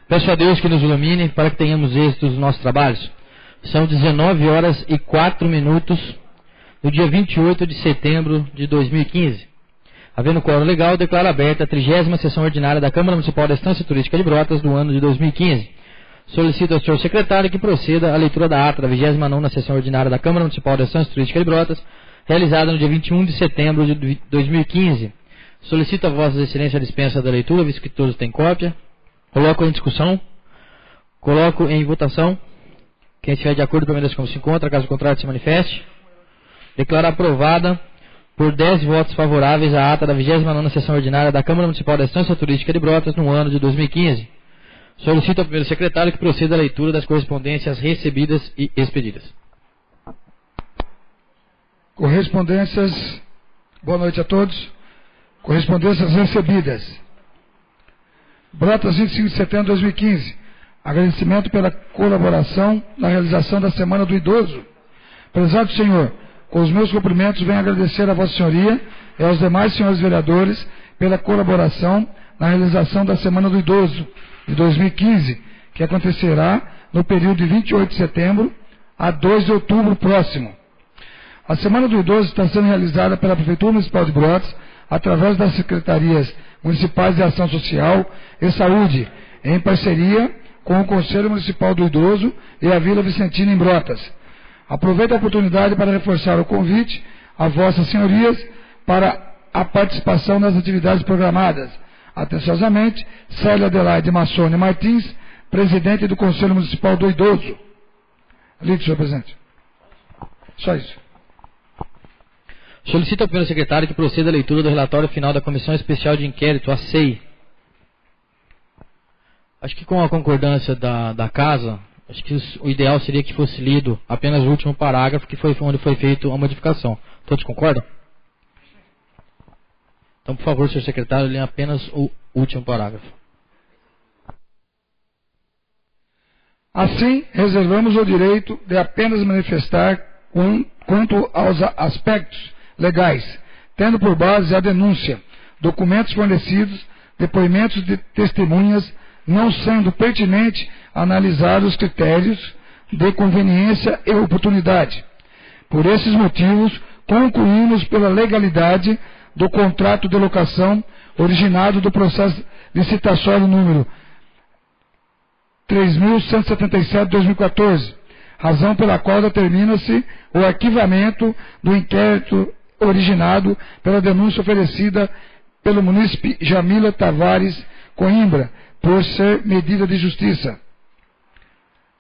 Peço a Deus que nos ilumine para que tenhamos êxito nos nossos trabalhos. São 19 horas e 4 minutos do dia 28 de setembro de 2015. Havendo quórum legal, declaro aberta a 30ª sessão ordinária da Câmara Municipal da Estância Turística de Brotas do ano de 2015. Solicito ao senhor secretário que proceda à leitura da ata da 29ª sessão ordinária da Câmara Municipal da Estância Turística de Brotas, realizada no dia 21 de setembro de 2015. Solicito a Vossas Excelências a dispensa da leitura, visto que todos têm cópia. Coloco em discussão. Coloco em votação. Quem estiver de acordo, permaneça como se encontra. Caso contrário, se manifeste. Declaro aprovada por 10 votos favoráveis a ata da 29ª sessão ordinária da Câmara Municipal da Estância Turística de Brotas no ano de 2015. Solicito ao primeiro secretário que proceda à leitura das correspondências recebidas e expedidas. Correspondências. Boa noite a todos. Correspondências recebidas. Brotas, 25 de setembro de 2015. Agradecimento pela colaboração na realização da Semana do Idoso. Prezado senhor, com os meus cumprimentos, venho agradecer a Vossa Senhoria e aos demais senhores vereadores pela colaboração na realização da Semana do Idoso de 2015, que acontecerá no período de 28 de setembro a 2 de outubro próximo. A Semana do Idoso está sendo realizada pela Prefeitura Municipal de Brotas, através das Secretarias Municipais de Ação Social e Saúde, em parceria com o Conselho Municipal do Idoso e a Vila Vicentina em Brotas. Aproveito a oportunidade para reforçar o convite a Vossas Senhorias para a participação nas atividades programadas. Atenciosamente, Célia Adelaide Massone Martins, presidente do Conselho Municipal do Idoso. Lido, senhor presidente. Só isso. Solicito ao primeiro secretário que proceda à leitura do relatório final da Comissão Especial de Inquérito, a CEI. Acho que com a concordância da Casa, acho que o ideal seria que fosse lido apenas o último parágrafo, que foi onde foi feita a modificação. Todos concordam? Então, por favor, senhor secretário, leia apenas o último parágrafo. Assim, reservamos o direito de apenas manifestar quanto aos aspectos legais, tendo por base a denúncia, documentos fornecidos, depoimentos de testemunhas, não sendo pertinente analisar os critérios de conveniência e oportunidade. Por esses motivos, concluímos pela legalidade do contrato de locação originado do processo licitatório número 3.177/2014, razão pela qual determina-se o arquivamento do inquérito originado pela denúncia oferecida pelo munícipe Jamila Tavares Coimbra, por ser medida de justiça.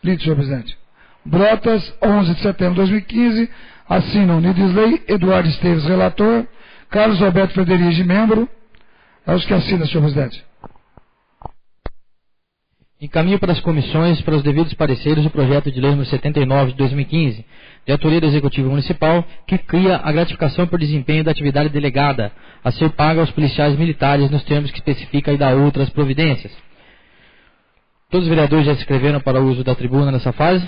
Lido, senhor presidente. Brotas, 11 de setembro de 2015, assinam Nidisley Eduardo Esteves, relator, Carlos Alberto Frederici, membro. É os que assinam, senhor presidente. Encaminho para as comissões, para os devidos pareceres, o projeto de lei número 79 de 2015, de autoria do Executivo Municipal, que cria a gratificação por desempenho da atividade delegada, a ser paga aos policiais militares nos termos que especifica e dá outras providências. Todos os vereadores já se inscreveram para o uso da tribuna nessa fase?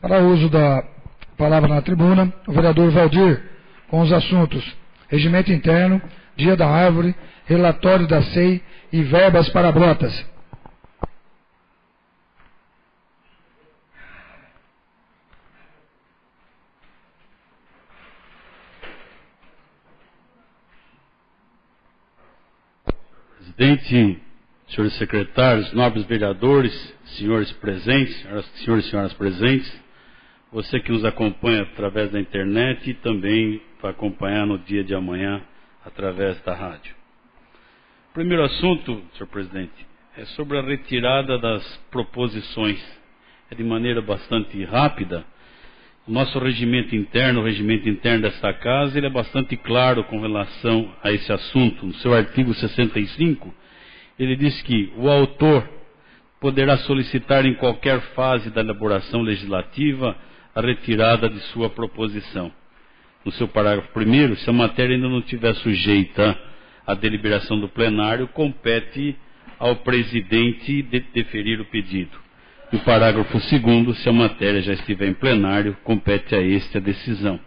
Para uso da palavra na tribuna, o vereador Valdir, com os assuntos Regimento Interno, Dia da Árvore, Relatório da SEI e Verbas para Brotas. Presidente, senhores secretários, nobres vereadores, senhores presentes, senhores e senhoras presentes, você que nos acompanha através da internet e também vai acompanhar no dia de amanhã através da rádio. O primeiro assunto, senhor presidente, é sobre a retirada das proposições. É de maneira bastante rápida. O nosso regimento interno, o regimento interno desta casa, ele é bastante claro com relação a esse assunto. No seu artigo 65, ele diz que o autor poderá solicitar em qualquer fase da elaboração legislativa a retirada de sua proposição. No seu parágrafo 1º, se a matéria ainda não estiver sujeita à deliberação do plenário, compete ao presidente deferir o pedido. No parágrafo 2º, se a matéria já estiver em plenário, compete a este a decisão.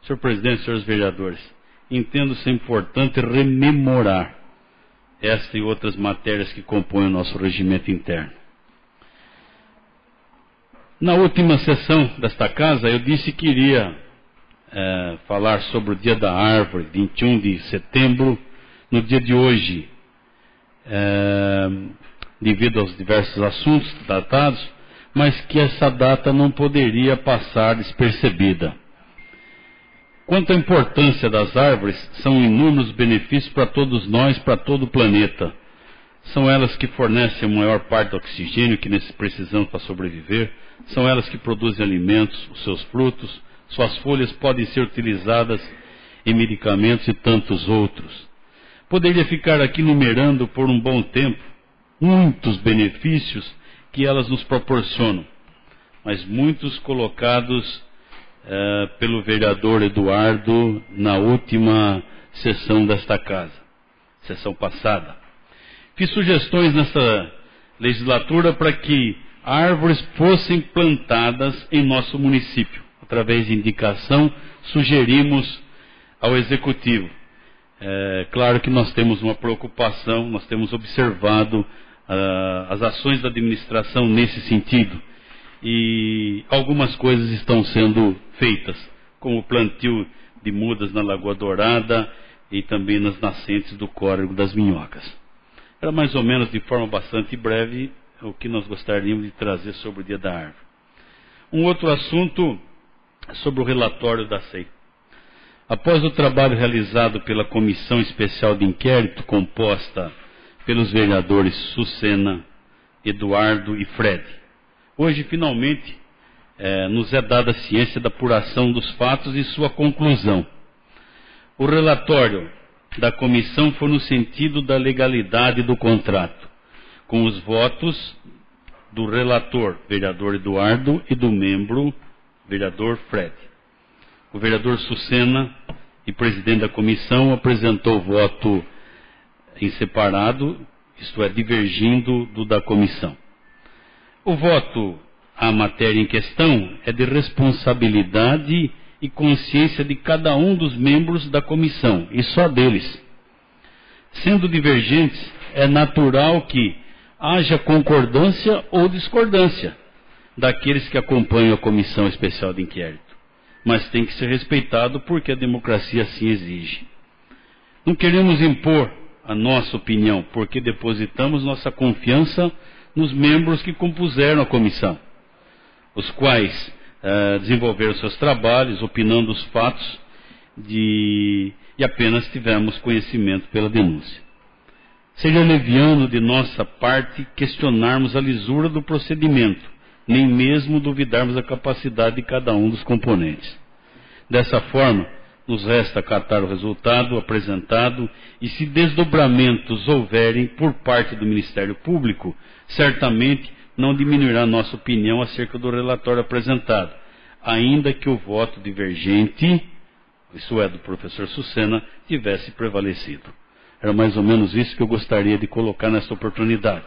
Senhor presidente, senhores vereadores, entendo ser importante rememorar esta e outras matérias que compõem o nosso regimento interno. Na última sessão desta casa, eu disse que iria falar sobre o Dia da Árvore, 21 de setembro, no dia de hoje, devido aos diversos assuntos tratados, mas que essa data não poderia passar despercebida. Quanto à importância das árvores, são inúmeros benefícios para todos nós, para todo o planeta. São elas que fornecem a maior parte do oxigênio que precisamos para sobreviver, são elas que produzem alimentos, os seus frutos, suas folhas podem ser utilizadas em medicamentos e tantos outros. Poderia ficar aqui numerando por um bom tempo muitos benefícios que elas nos proporcionam, mas muitos colocados pelo vereador Eduardo na última sessão desta casa, sessão passada. Fiz sugestões nessa legislatura para que árvores fossem plantadas em nosso município. Através de indicação, sugerimos ao Executivo. Claro que nós temos uma preocupação, nós temos observado as ações da administração nesse sentido. E algumas coisas estão sendo feitas, como o plantio de mudas na Lagoa Dourada e também nas nascentes do Córrego das Minhocas. Era mais ou menos de forma bastante breve o que nós gostaríamos de trazer sobre o Dia da Árvore. Um outro assunto é sobre o relatório da SEI. Após o trabalho realizado pela Comissão Especial de Inquérito, composta pelos vereadores Sucena, Eduardo e Fred, hoje finalmente nos é dada a ciência da apuração dos fatos e sua conclusão. O relatório da comissão foi no sentido da legalidade do contrato, com os votos do relator, vereador Eduardo, e do membro, vereador Fred. O vereador Sucena, e presidente da comissão, apresentou o voto em separado, isto é, divergindo do da comissão. O voto à matéria em questão é de responsabilidade e consciência de cada um dos membros da comissão, e só deles. Sendo divergentes, é natural que haja concordância ou discordância daqueles que acompanham a Comissão Especial de Inquérito. Mas tem que ser respeitado porque a democracia assim exige. Não queremos impor a nossa opinião, porque depositamos nossa confiança nos membros que compuseram a comissão. os quais desenvolveram seus trabalhos, opinando os fatos, e apenas tivemos conhecimento pela denúncia. Seria leviano de nossa parte questionarmos a lisura do procedimento, nem mesmo duvidarmos da capacidade de cada um dos componentes. Dessa forma, nos resta acatar o resultado apresentado e, se desdobramentos houverem por parte do Ministério Público, certamente não diminuirá nossa opinião acerca do relatório apresentado, ainda que o voto divergente, isso é, do professor Sucena, tivesse prevalecido. Era mais ou menos isso que eu gostaria de colocar nessa oportunidade.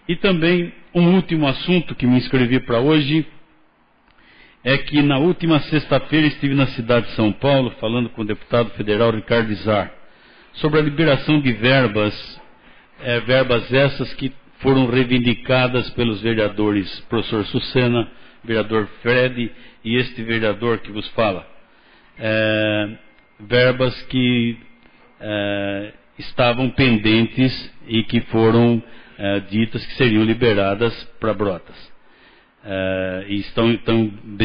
E também, um último assunto que me inscrevi para hoje, é que na última sexta-feira estive na cidade de São Paulo falando com o deputado federal Ricardo Izar sobre a liberação de verbas essas que foram reivindicadas pelos vereadores professor Sucena, vereador Fred e este vereador que vos fala. Verbas que estavam pendentes e que foram ditas que seriam liberadas para Brotas. E estão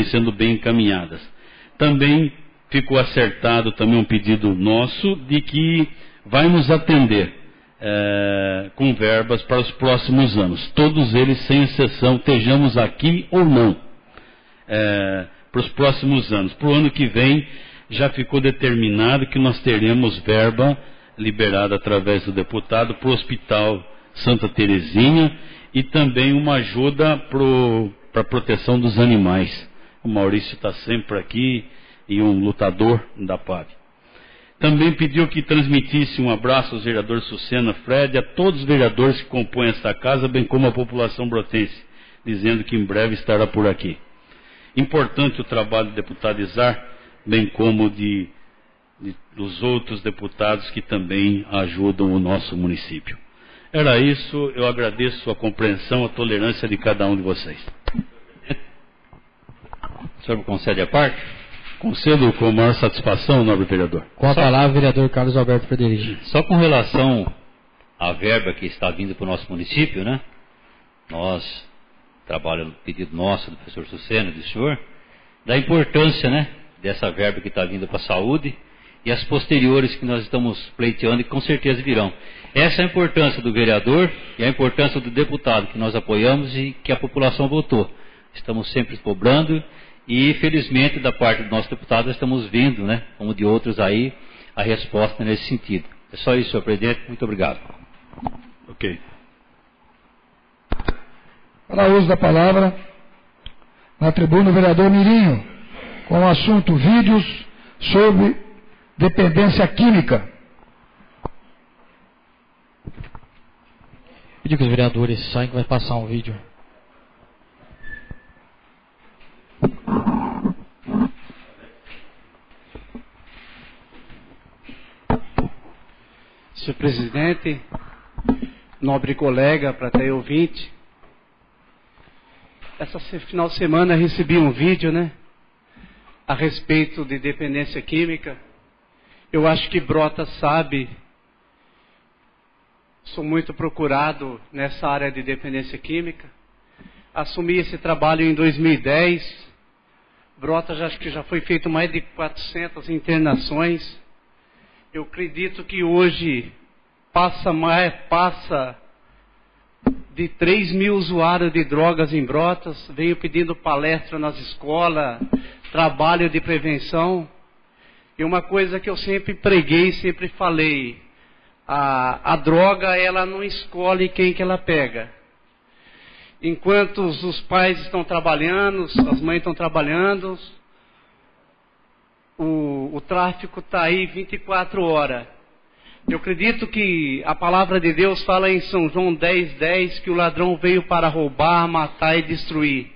sendo bem encaminhadas. Também ficou acertado também um pedido nosso de que vai nos atender com verbas para os próximos anos, todos eles sem exceção, estejamos aqui ou não, para os próximos anos. Para o ano que vem já ficou determinado que nós teremos verba liberada através do deputado para o Hospital Santa Terezinha e também uma ajuda para a proteção dos animais. O Maurício está sempre aqui e um lutador da PAV. Também pediu que transmitisse um abraço aos vereadores Sucena, Fred, a todos os vereadores que compõem esta casa, bem como a população brotense, dizendo que em breve estará por aqui. Importante o trabalho do deputado Izar, bem como dos outros deputados que também ajudam o nosso município. Era isso, eu agradeço a compreensão, a tolerância de cada um de vocês. O senhor me concede a parte? Concedo com a maior satisfação, nobre vereador. Com a palavra, vereador Carlos Alberto Frederico. Só com relação à verba que está vindo para o nosso município, né? Nós, trabalhando no pedido nosso, do professor Sucena, do senhor, da importância, né, dessa verba que está vindo para a saúde e as posteriores que nós estamos pleiteando e com certeza virão. Essa é a importância do vereador e a importância do deputado que nós apoiamos e que a população votou. Estamos sempre cobrando e, felizmente, da parte do nosso deputado, estamos vendo, né, como de outros aí, a resposta nesse sentido. É só isso, senhor presidente. Muito obrigado. Ok. Para o uso da palavra, na tribuna, o vereador Mirinho, com o assunto vídeos sobre dependência química. Pedir que os vereadores saiam que vai passar um vídeo. Senhor presidente, nobre colega, plateia ouvinte, essa final de semana recebi um vídeo, né, a respeito de dependência química. Eu acho que Brotas sabe, sou muito procurado nessa área de dependência química. Assumi esse trabalho em 2010. Brotas, acho que já foi feito mais de 400 internações. Eu acredito que hoje passa de 3 mil usuários de drogas em Brotas. Venho pedindo palestra nas escolas, trabalho de prevenção. E uma coisa que eu sempre preguei, sempre falei, a droga, ela não escolhe quem que ela pega. Enquanto os pais estão trabalhando, as mães estão trabalhando, o tráfico está aí 24 horas. Eu acredito que a palavra de Deus fala em São João 10:10 que o ladrão veio para roubar, matar e destruir.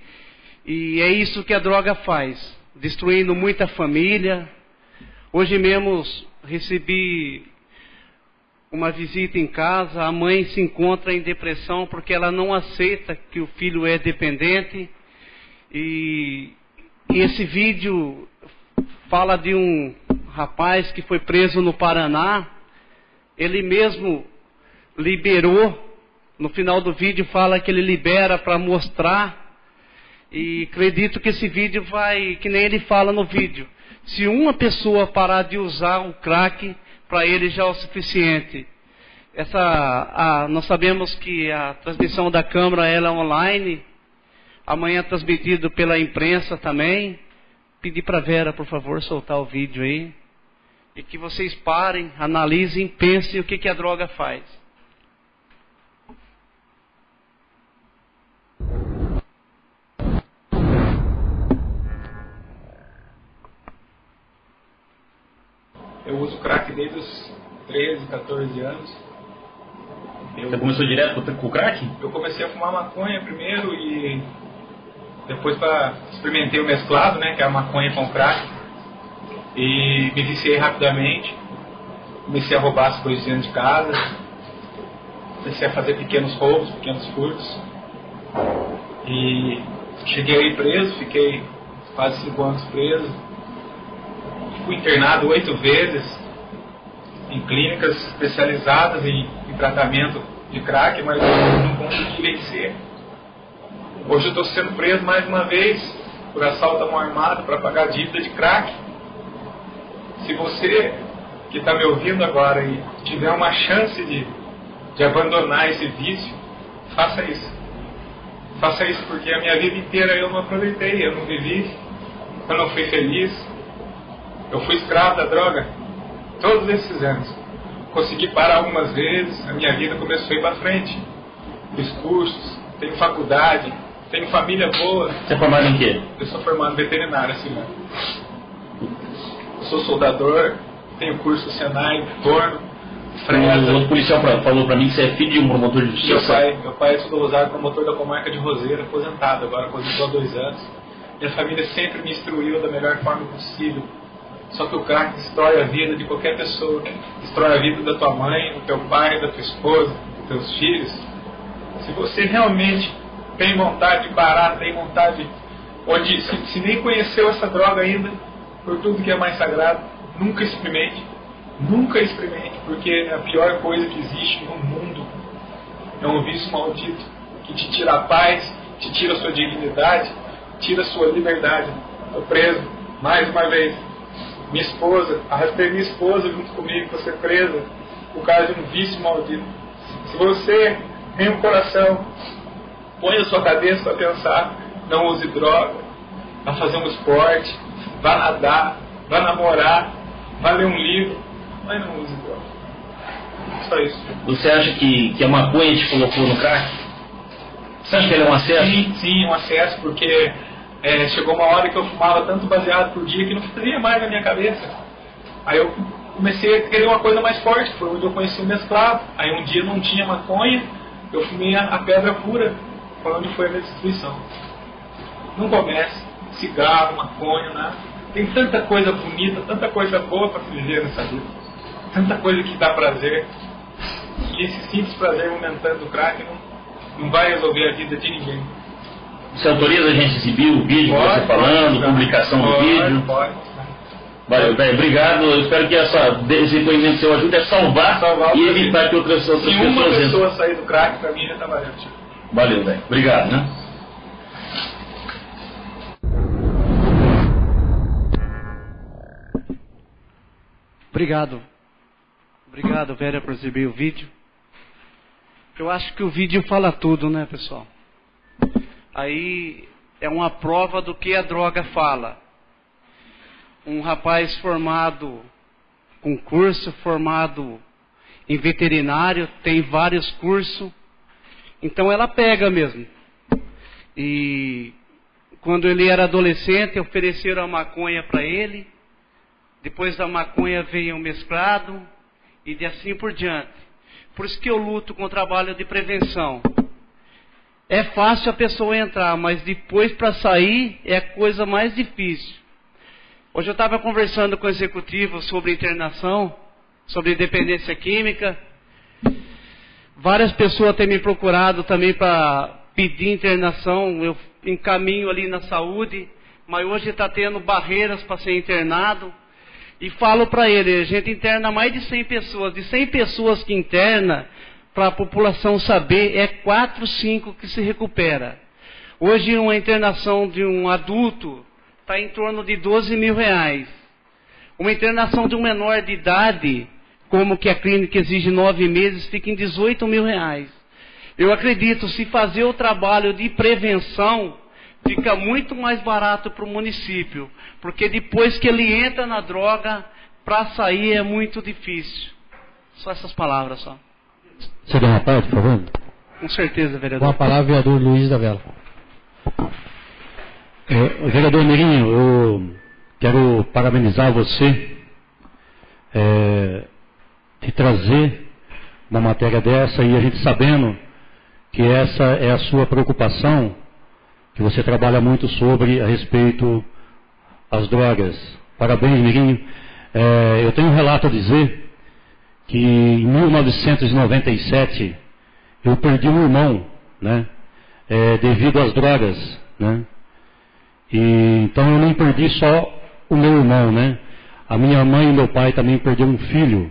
E é isso que a droga faz, destruindo muita família. Hoje mesmo recebi uma visita em casa, a mãe se encontra em depressão porque ela não aceita que o filho é dependente. E esse vídeo fala de um rapaz que foi preso no Paraná. Ele mesmo liberou, no final do vídeo fala que ele libera para mostrar. E acredito que esse vídeo vai, que nem ele fala no vídeo, se uma pessoa parar de usar o crack, para ele já é o suficiente. Nós sabemos que a transmissão da Câmara ela é online, amanhã é transmitido pela imprensa também. Pedir para a Vera, por favor, soltar o vídeo aí. E que vocês parem, analisem, pensem o que a droga faz. Eu uso crack desde os 13, 14 anos. Você começou direto com o crack? Eu comecei a fumar maconha primeiro e depois experimentei o mesclado, né, que é a maconha com crack. E me viciei rapidamente. Comecei a roubar as coisas dentro de casa. Comecei a fazer pequenos roubos, pequenos furtos. E cheguei aí preso, fiquei quase 5 anos preso. Fui internado 8 vezes em clínicas especializadas em tratamento de crack, mas não consegui vencer. Hoje eu estou sendo preso mais uma vez por assalto à mão armada para pagar dívida de crack. Se você que está me ouvindo agora e tiver uma chance de abandonar esse vício, faça isso. Faça isso porque a minha vida inteira eu não aproveitei, eu não vivi, eu não fui feliz. Eu fui escravo da droga todos esses anos. Consegui parar algumas vezes, a minha vida começou a ir para frente. Fiz cursos, tenho faculdade, tenho família boa. Você é formado em quê? Eu sou formado em veterinária, assim, né? Eu sou soldador, tenho curso Senai, torno, fresa. O policial falou para mim que você é filho de um promotor de justiça. Meu pai é soldado promotor da comarca de Roseira, aposentado, agora aposentou há 2 anos. Minha família sempre me instruiu da melhor forma possível. Só que o crack destrói a vida de qualquer pessoa. Destrói a vida da tua mãe, do teu pai, da tua esposa, dos teus filhos. Se você realmente tem vontade de parar, tem vontade, se nem conheceu essa droga ainda, por tudo que é mais sagrado, nunca experimente. Nunca experimente, porque é a pior coisa que existe no mundo. É um vício maldito que te tira a paz, te tira a sua dignidade, tira a sua liberdade. Estou preso, mais uma vez. Minha esposa, arrastei minha esposa junto comigo para ser presa por causa de um vício maldito. Se você tem um coração, põe a sua cabeça para pensar, não use droga, vá fazer um esporte, vá nadar, vá namorar, vá ler um livro, mas não use droga. Só isso. Você acha que a maconha te colocou no crack? Você acha que ele é um acesso? Sim, um acesso, porque chegou uma hora que eu fumava tanto baseado por dia que não fazia mais na minha cabeça. Aí eu comecei a querer uma coisa mais forte, foi onde eu conheci o mesclado. Aí um dia não tinha maconha, eu fumei a pedra pura, foi onde foi a minha destruição. Não comece, cigarro, maconha, nada. Tem tanta coisa bonita, tanta coisa boa para viver nessa vida. Tanta coisa que dá prazer. E esse simples prazer momentâneo do crack não vai resolver a vida de ninguém. Você autoriza a gente exibir o vídeo que você falando, publicação do vídeo? Pode. Valeu, velho. Obrigado. Eu espero que esse depoimento seu ajude a salvar e evitar que outras pessoas entrem. Se uma pessoa sair do crack, pra mim já tá valendo. Valeu, velho. Obrigado, né? Obrigado, Vera, por exibir o vídeo. Eu acho que o vídeo fala tudo, né, pessoal? Aí é uma prova do que a droga fala. Um rapaz formado com curso, formado em veterinário, tem vários cursos. Então ela pega mesmo. E quando ele era adolescente, ofereceram a maconha para ele. Depois da maconha veio o mesclado e de assim por diante. Por isso que eu luto com o trabalho de prevenção. É fácil a pessoa entrar, mas depois para sair é a coisa mais difícil. Hoje eu estava conversando com o executivo sobre internação, sobre dependência química. Várias pessoas têm me procurado também para pedir internação. Eu encaminho ali na saúde, mas hoje está tendo barreiras para ser internado. E falo para ele, a gente interna mais de 100 pessoas. De 100 pessoas que interna, para a população saber, é 4, 5 que se recupera. Hoje uma internação de um adulto está em torno de 12 mil reais. Uma internação de um menor de idade, como que a clínica exige 9 meses, fica em 18 mil reais. Eu acredito, se fazer o trabalho de prevenção, fica muito mais barato para o município. Porque depois que ele entra na droga, para sair é muito difícil. Só essas palavras, só. Você dá uma parte, por favor? Com certeza, vereador. Com a palavra, vereador Luiz da Vela. Vereador Mirinho, eu quero parabenizar você de trazer uma matéria dessa e a gente sabendo que essa é a sua preocupação, que você trabalha muito sobre a respeito às drogas. Parabéns, Mirinho. Eu tenho um relato a dizer que em 1997 eu perdi um irmão, né, devido às drogas, né. E então eu não perdi só o meu irmão, né. A minha mãe e meu pai também perderam um filho,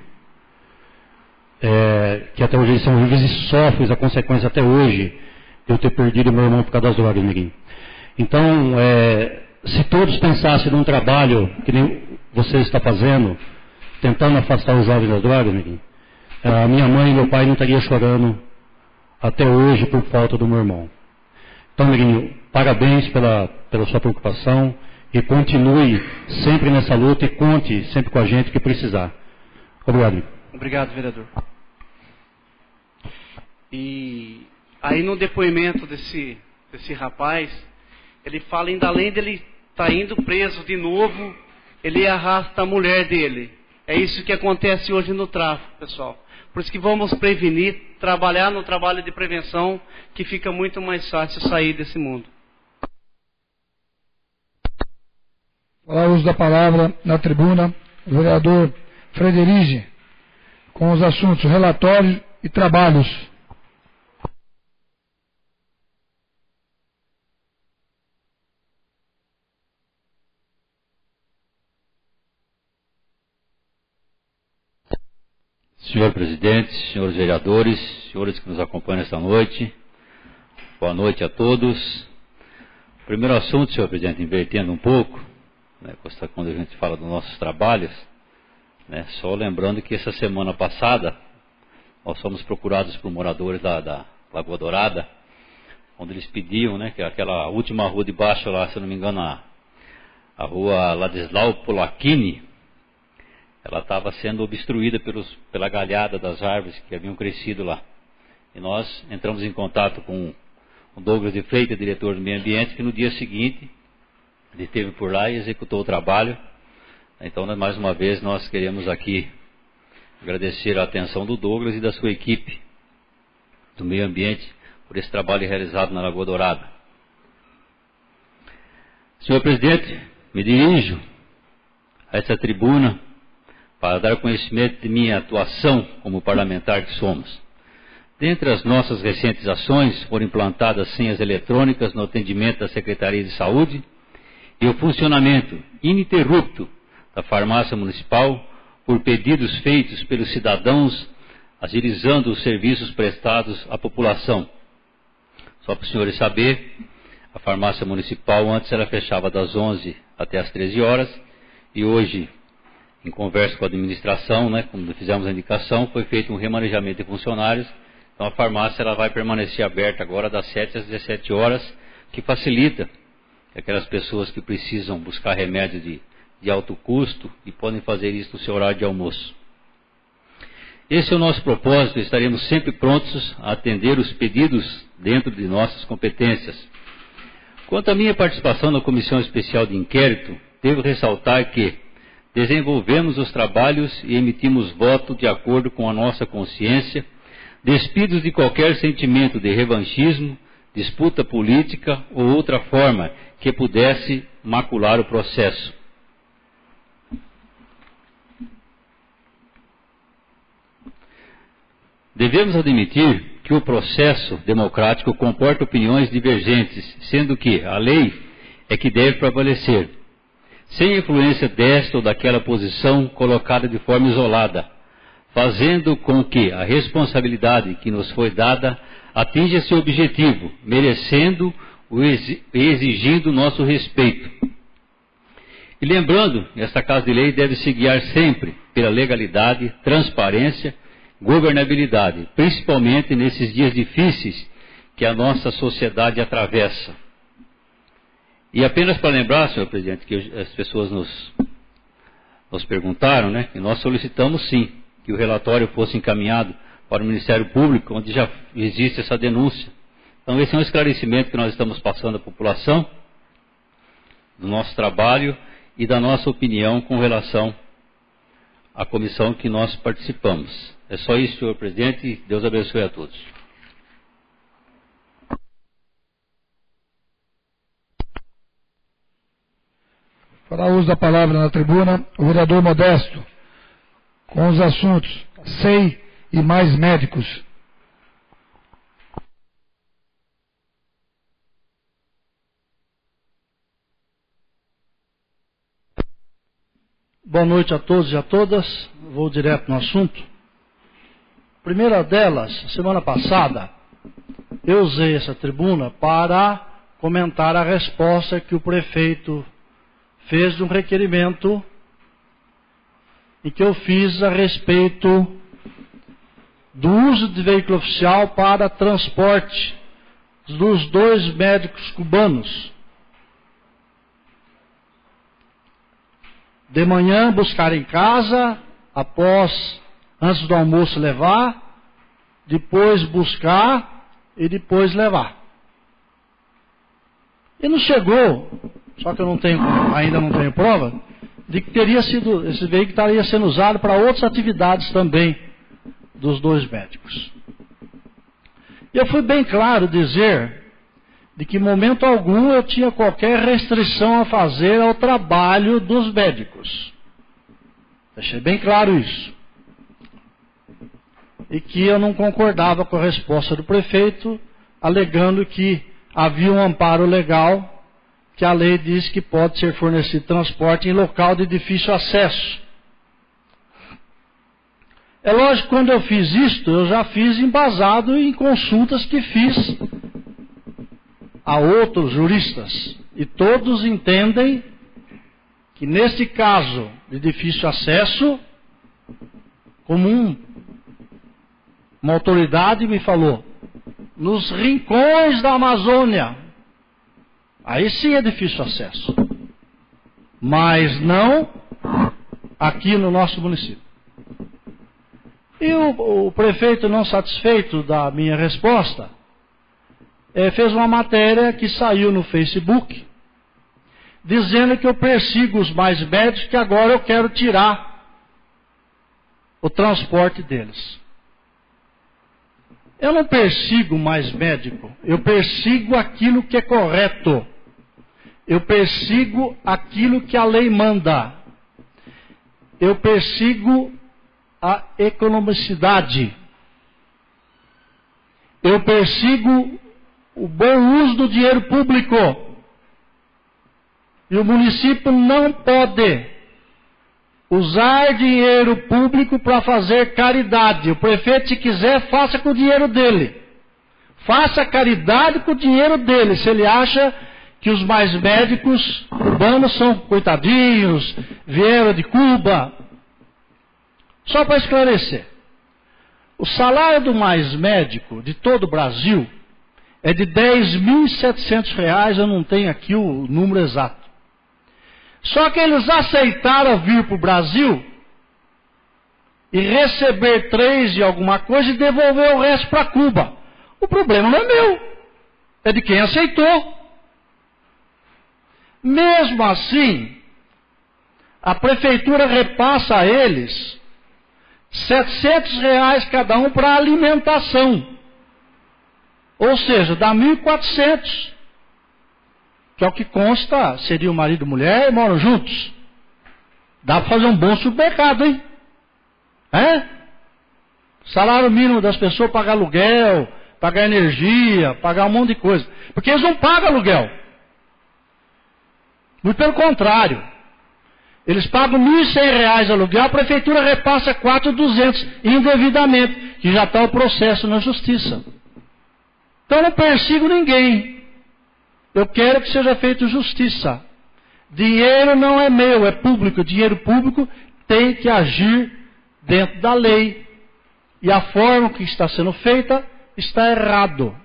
que até hoje eles são vivos e sofrem a consequência até hoje de eu ter perdido meu irmão por causa das drogas, Mirinho. Então, se todos pensassem num trabalho que nem você está fazendo, tentando afastar os jovens das drogas, Mirinho, a minha mãe e meu pai não estariam chorando até hoje por falta do meu irmão. Então, Mirinho, parabéns pela sua preocupação e continue sempre nessa luta e conte sempre com a gente que precisar. Obrigado, Mirinho. Obrigado, vereador. E aí no depoimento desse rapaz, ele fala ainda além dele estar indo preso de novo, ele arrasta a mulher dele. É isso que acontece hoje no tráfico, pessoal. Por isso que vamos prevenir, trabalhar no trabalho de prevenção, que fica muito mais fácil sair desse mundo. Para o uso da palavra na tribuna, o vereador Frederige, com os assuntos relatórios e trabalhos. Senhor presidente, senhores vereadores, senhores que nos acompanham esta noite, boa noite a todos. Primeiro assunto, senhor presidente, invertendo um pouco, né, quando a gente fala dos nossos trabalhos, né, só lembrando que essa semana passada nós fomos procurados por moradores da Lagoa Dourada, onde eles pediam, né, que aquela última rua de baixo lá, se eu não me engano, a rua Ladislau Polacchini, ela estava sendo obstruída pela galhada das árvores que haviam crescido lá. E nós entramos em contato com o Douglas de Freitas, diretor do meio ambiente, que no dia seguinte ele esteve por lá e executou o trabalho. Então, mais uma vez, nós queremos aqui agradecer a atenção do Douglas e da sua equipe do meio ambiente por esse trabalho realizado na Lagoa Dourada. Senhor presidente, me dirijo a essa tribuna para dar conhecimento de minha atuação como parlamentar que somos. Dentre as nossas recentes ações, foram implantadas senhas eletrônicas no atendimento da Secretaria de Saúde e o funcionamento ininterrupto da farmácia municipal por pedidos feitos pelos cidadãos, agilizando os serviços prestados à população. Só para os senhores saberem, a farmácia municipal antes ela fechava das 11 até as 13 horas e hoje, em conversa com a administração, né, quando fizemos a indicação, foi feito um remanejamento de funcionários. Então a farmácia ela vai permanecer aberta agora das 7 às 17 horas, que facilita aquelas pessoas que precisam buscar remédio de alto custo e podem fazer isso no seu horário de almoço. Esse é o nosso propósito, estaremos sempre prontos a atender os pedidos dentro de nossas competências. Quanto à minha participação na Comissão Especial de Inquérito, devo ressaltar que desenvolvemos os trabalhos e emitimos voto de acordo com a nossa consciência, despidos de qualquer sentimento de revanchismo, disputa política ou outra forma que pudesse macular o processo. Devemos admitir que o processo democrático comporta opiniões divergentes, sendo que a lei é que deve prevalecer, sem influência desta ou daquela posição colocada de forma isolada, fazendo com que a responsabilidade que nos foi dada atinja seu objetivo, merecendo exigindo nosso respeito. E lembrando, esta Casa de Lei deve se guiar sempre pela legalidade, transparência, governabilidade, principalmente nesses dias difíceis que a nossa sociedade atravessa. E apenas para lembrar, senhor presidente, que as pessoas nos perguntaram, né, que nós solicitamos sim que o relatório fosse encaminhado para o Ministério Público, onde já existe essa denúncia. Então esse é um esclarecimento que nós estamos passando à população, do nosso trabalho e da nossa opinião com relação à comissão que nós participamos. É só isso, senhor presidente, e Deus abençoe a todos. Fará uso da palavra na tribuna o vereador Modesto, com os assuntos SEI e mais médicos. Boa noite a todos e a todas. Vou direto no assunto. Primeira delas, semana passada, eu usei essa tribuna para comentar a resposta que o prefeito fez de um requerimento em que eu fiz a respeito do uso de veículo oficial para transporte dos 2 médicos cubanos. De manhã buscar em casa, antes do almoço levar, depois buscar e depois levar. E não chegou, só que eu ainda não tenho prova, de que esse veículo estaria sendo usado para outras atividades também dos 2 médicos. E eu fui bem claro dizer de que em momento algum eu tinha qualquer restrição a fazer ao trabalho dos médicos. Deixei bem claro isso. E que eu não concordava com a resposta do prefeito, alegando que havia um amparo legal, que a lei diz que pode ser fornecido transporte em local de difícil acesso. É lógico que quando eu fiz isto, eu já fiz embasado em consultas que fiz a outros juristas. E todos entendem que neste caso de difícil acesso, como uma autoridade me falou, nos rincões da Amazônia, aí sim é difícil acesso. Mas não aqui no nosso município. E o prefeito, não satisfeito da minha resposta, fez uma matéria que saiu no Facebook, dizendo que eu persigo os mais médicos, que agora eu quero tirar o transporte deles. Eu não persigo mais médico, eu persigo aquilo que é correto. Eu persigo aquilo que a lei manda. Eu persigo a economicidade. Eu persigo o bom uso do dinheiro público. E o município não pode usar dinheiro público para fazer caridade. O prefeito, se quiser, faça com o dinheiro dele. Faça caridade com o dinheiro dele. Se ele acha que os mais médicos cubanos são coitadinhos, vieram de Cuba. Só para esclarecer. O salário do mais médico de todo o Brasil é de R$10.700, eu não tenho aqui o número exato. Só que eles aceitaram vir para o Brasil e receber 3 de alguma coisa e devolver o resto para Cuba. O problema não é meu, é de quem aceitou. Mesmo assim, a prefeitura repassa a eles R$700 cada um para alimentação. Ou seja, dá 1.400. Que é o que consta, seria o marido e mulher e moram juntos. Dá para fazer um bom supermercado, hein? Salário mínimo das pessoas, pagar aluguel, pagar energia, pagar um monte de coisa. Porque eles não pagam aluguel. Muito pelo contrário. Eles pagam R$1.100 aluguel, a prefeitura repassa R$4.200 indevidamente, que já está o processo na justiça. Então eu não persigo ninguém. Eu quero que seja feita justiça. Dinheiro não é meu, é público. Dinheiro público tem que agir dentro da lei. E a forma que está sendo feita está errado.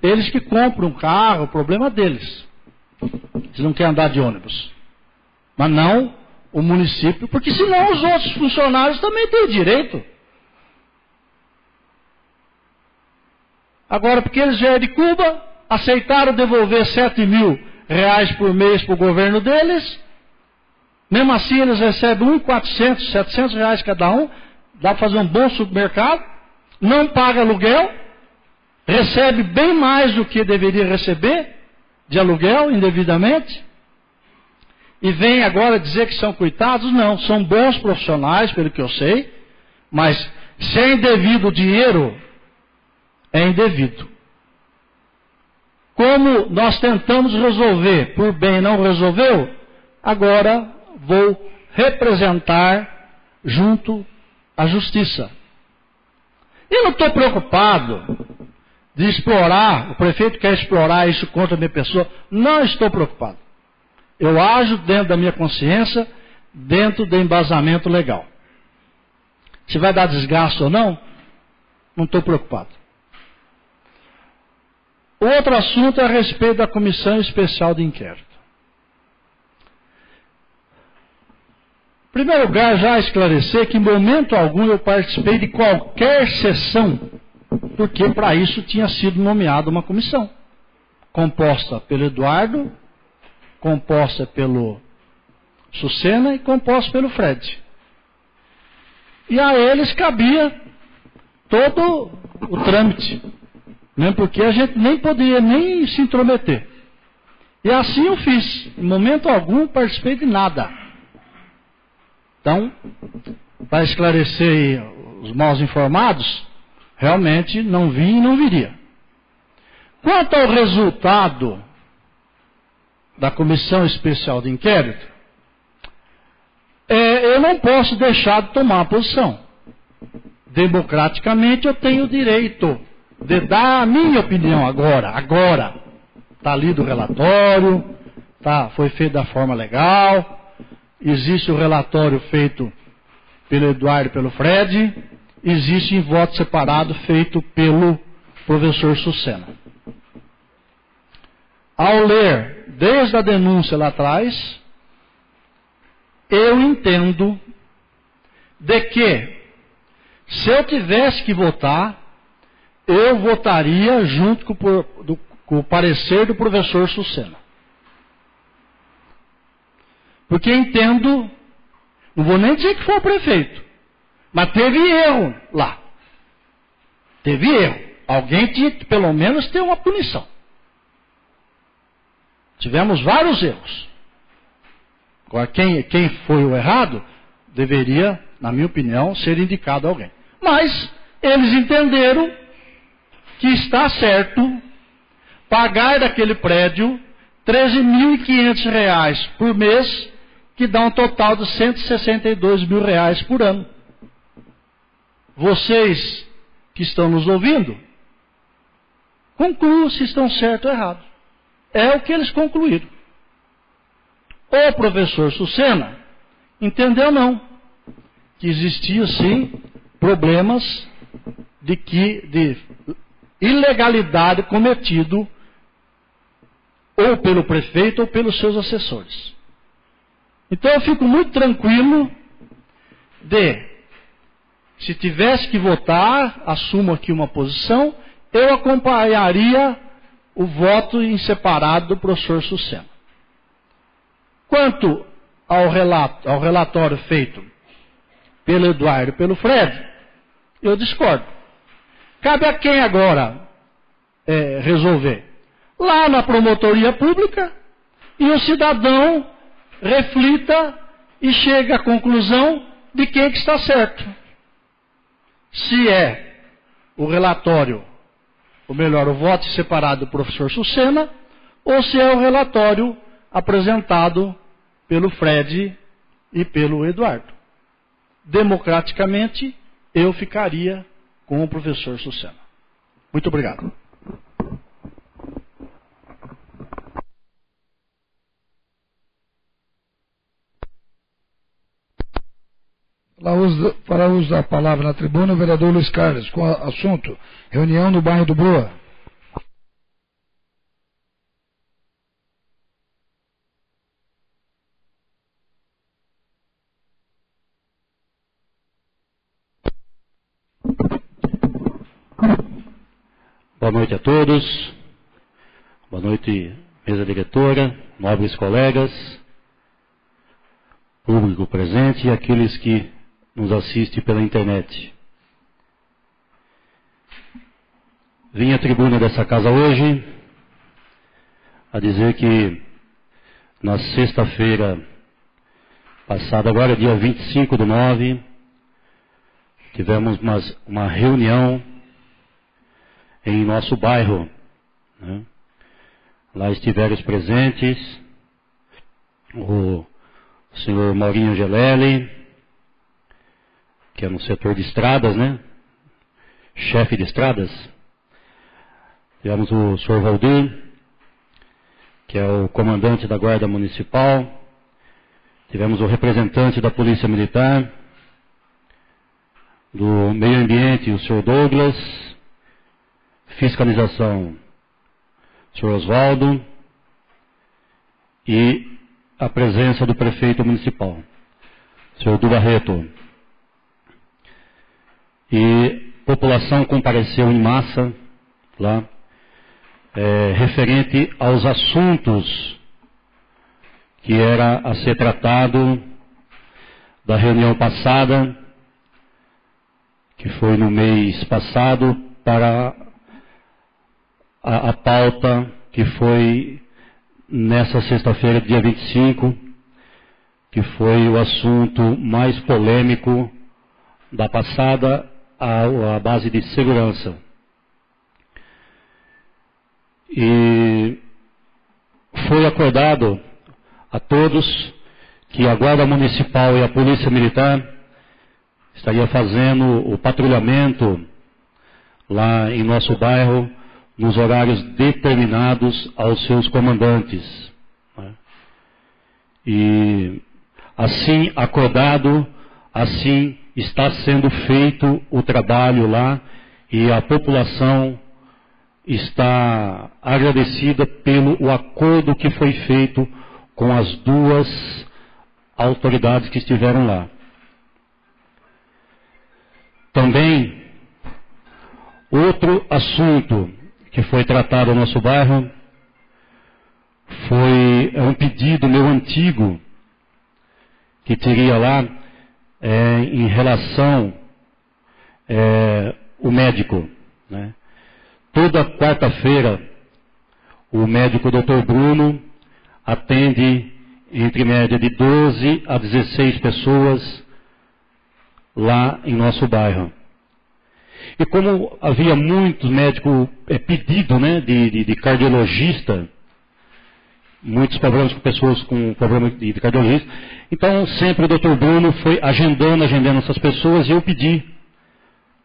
Eles que compram um carro, o problema é deles. Eles não querem andar de ônibus. Mas não o município, porque senão os outros funcionários também têm direito. Agora, porque eles vieram de Cuba, aceitaram devolver 7 mil reais por mês para o governo deles, mesmo assim eles recebem 1.400, 700 reais cada um, dá para fazer um bom supermercado, não paga aluguel, recebe bem mais do que deveria receber de aluguel indevidamente, e vem agora dizer que são coitados. Não, são bons profissionais, pelo que eu sei, mas se é indevido o dinheiro, é indevido. Como nós tentamos resolver, por bem não resolveu, agora vou representar junto à justiça. E não estou preocupado de explorar, o prefeito quer explorar isso contra a minha pessoa, não estou preocupado. Eu ajo dentro da minha consciência, dentro do embasamento legal. Se vai dar desgaste ou não, não estou preocupado. O outro assunto é a respeito da Comissão Especial de Inquérito. Em primeiro lugar, já esclarecer que em momento algum eu participei de qualquer sessão, porque para isso tinha sido nomeada uma comissão, composta pelo Eduardo, composta pelo Sucena e composta pelo Fred. E a eles cabia todo o trâmite, mesmo porque a gente nem poderia nem se intrometer. E assim eu fiz. Em momento algum participei de nada. Então, para esclarecer os mal informados, realmente não vi e não viria. Quanto ao resultado da Comissão Especial de Inquérito, eu não posso deixar de tomar a posição. Democraticamente eu tenho o direito de dar a minha opinião agora. Está lido o relatório, foi feito da forma legal, existe o relatório feito pelo Eduardo e pelo Fred, existe em voto separado feito pelo professor Sucena. Ao ler desde a denúncia lá atrás, eu entendo de que, se eu tivesse que votar, eu votaria junto com o parecer do professor Sucena. Porque entendo, não vou nem dizer que foi o prefeito, mas teve erro lá. Teve erro. Alguém tinha que, pelo menos, ter uma punição. Tivemos vários erros. Agora, quem foi o errado, deveria, na minha opinião, ser indicado alguém. Mas, eles entenderam que está certo pagar daquele prédio R$13.500 por mês, que dá um total de R$162 mil por ano. Vocês que estão nos ouvindo, concluam se estão certo ou errado. É o que eles concluíram. O professor Sucena entendeu não, que existia sim problemas de ilegalidade cometido ou pelo prefeito ou pelos seus assessores. Então eu fico muito tranquilo se tivesse que votar, assumo aqui uma posição, eu acompanharia o voto em separado do professor Sucena. Quanto ao relatório feito pelo Eduardo e pelo Fred, eu discordo. Cabe a quem agora resolver? Lá na promotoria pública, e o cidadão reflita e chegue à conclusão de quem que está certo. Se é o relatório, ou melhor, o voto separado do professor Sucena, ou se é o relatório apresentado pelo Fred e pelo Eduardo. Democraticamente, eu ficaria com o professor Sucena. Muito obrigado. fará uso da palavra na tribuna o vereador Luiz Carlos, com o assunto reunião no bairro do Broa. Boa noite a todos. Boa noite, mesa diretora, nobres colegas, público presente e aqueles que nos assistem pela internet. Vim à tribuna dessa casa hoje a dizer que na sexta-feira passada, agora dia 25/9, tivemos uma reunião em nosso bairro, né? Lá estiveram os presentes o senhor Maurinho Angelelli, que é no setor de estradas, né? Chefe de estradas. Tivemos o senhor Valdir, que é o comandante da Guarda Municipal. Tivemos o representante da Polícia Militar, do Meio Ambiente, o senhor Douglas. Fiscalização, senhor Oswaldo, e a presença do prefeito municipal, senhor Du Barreto. E a população compareceu em massa lá, referente aos assuntos que era a ser tratado da reunião passada, que foi no mês passado, para a pauta que foi nessa sexta-feira, dia 25, que foi o assunto mais polêmico da passada, a base de segurança. E foi acordado a todos que a Guarda Municipal e a Polícia Militar estaria fazendo o patrulhamento lá em nosso bairro, nos horários determinados aos seus comandantes, né? E assim acordado, assim está sendo feito o trabalho lá, e a população está agradecida pelo acordo que foi feito com as duas autoridades que estiveram lá. Também, outro assunto que foi tratado no nosso bairro foi um pedido meu antigo que teria lá em relação o médico, né? Toda quarta-feira o médico Dr. Bruno atende entre média de 12 a 16 pessoas lá em nosso bairro. E como havia muitos médicos pedido, né, de cardiologista, muitos problemas com pessoas com problemas de cardiologista, então sempre o Dr. Bruno foi agendando essas pessoas, e eu pedi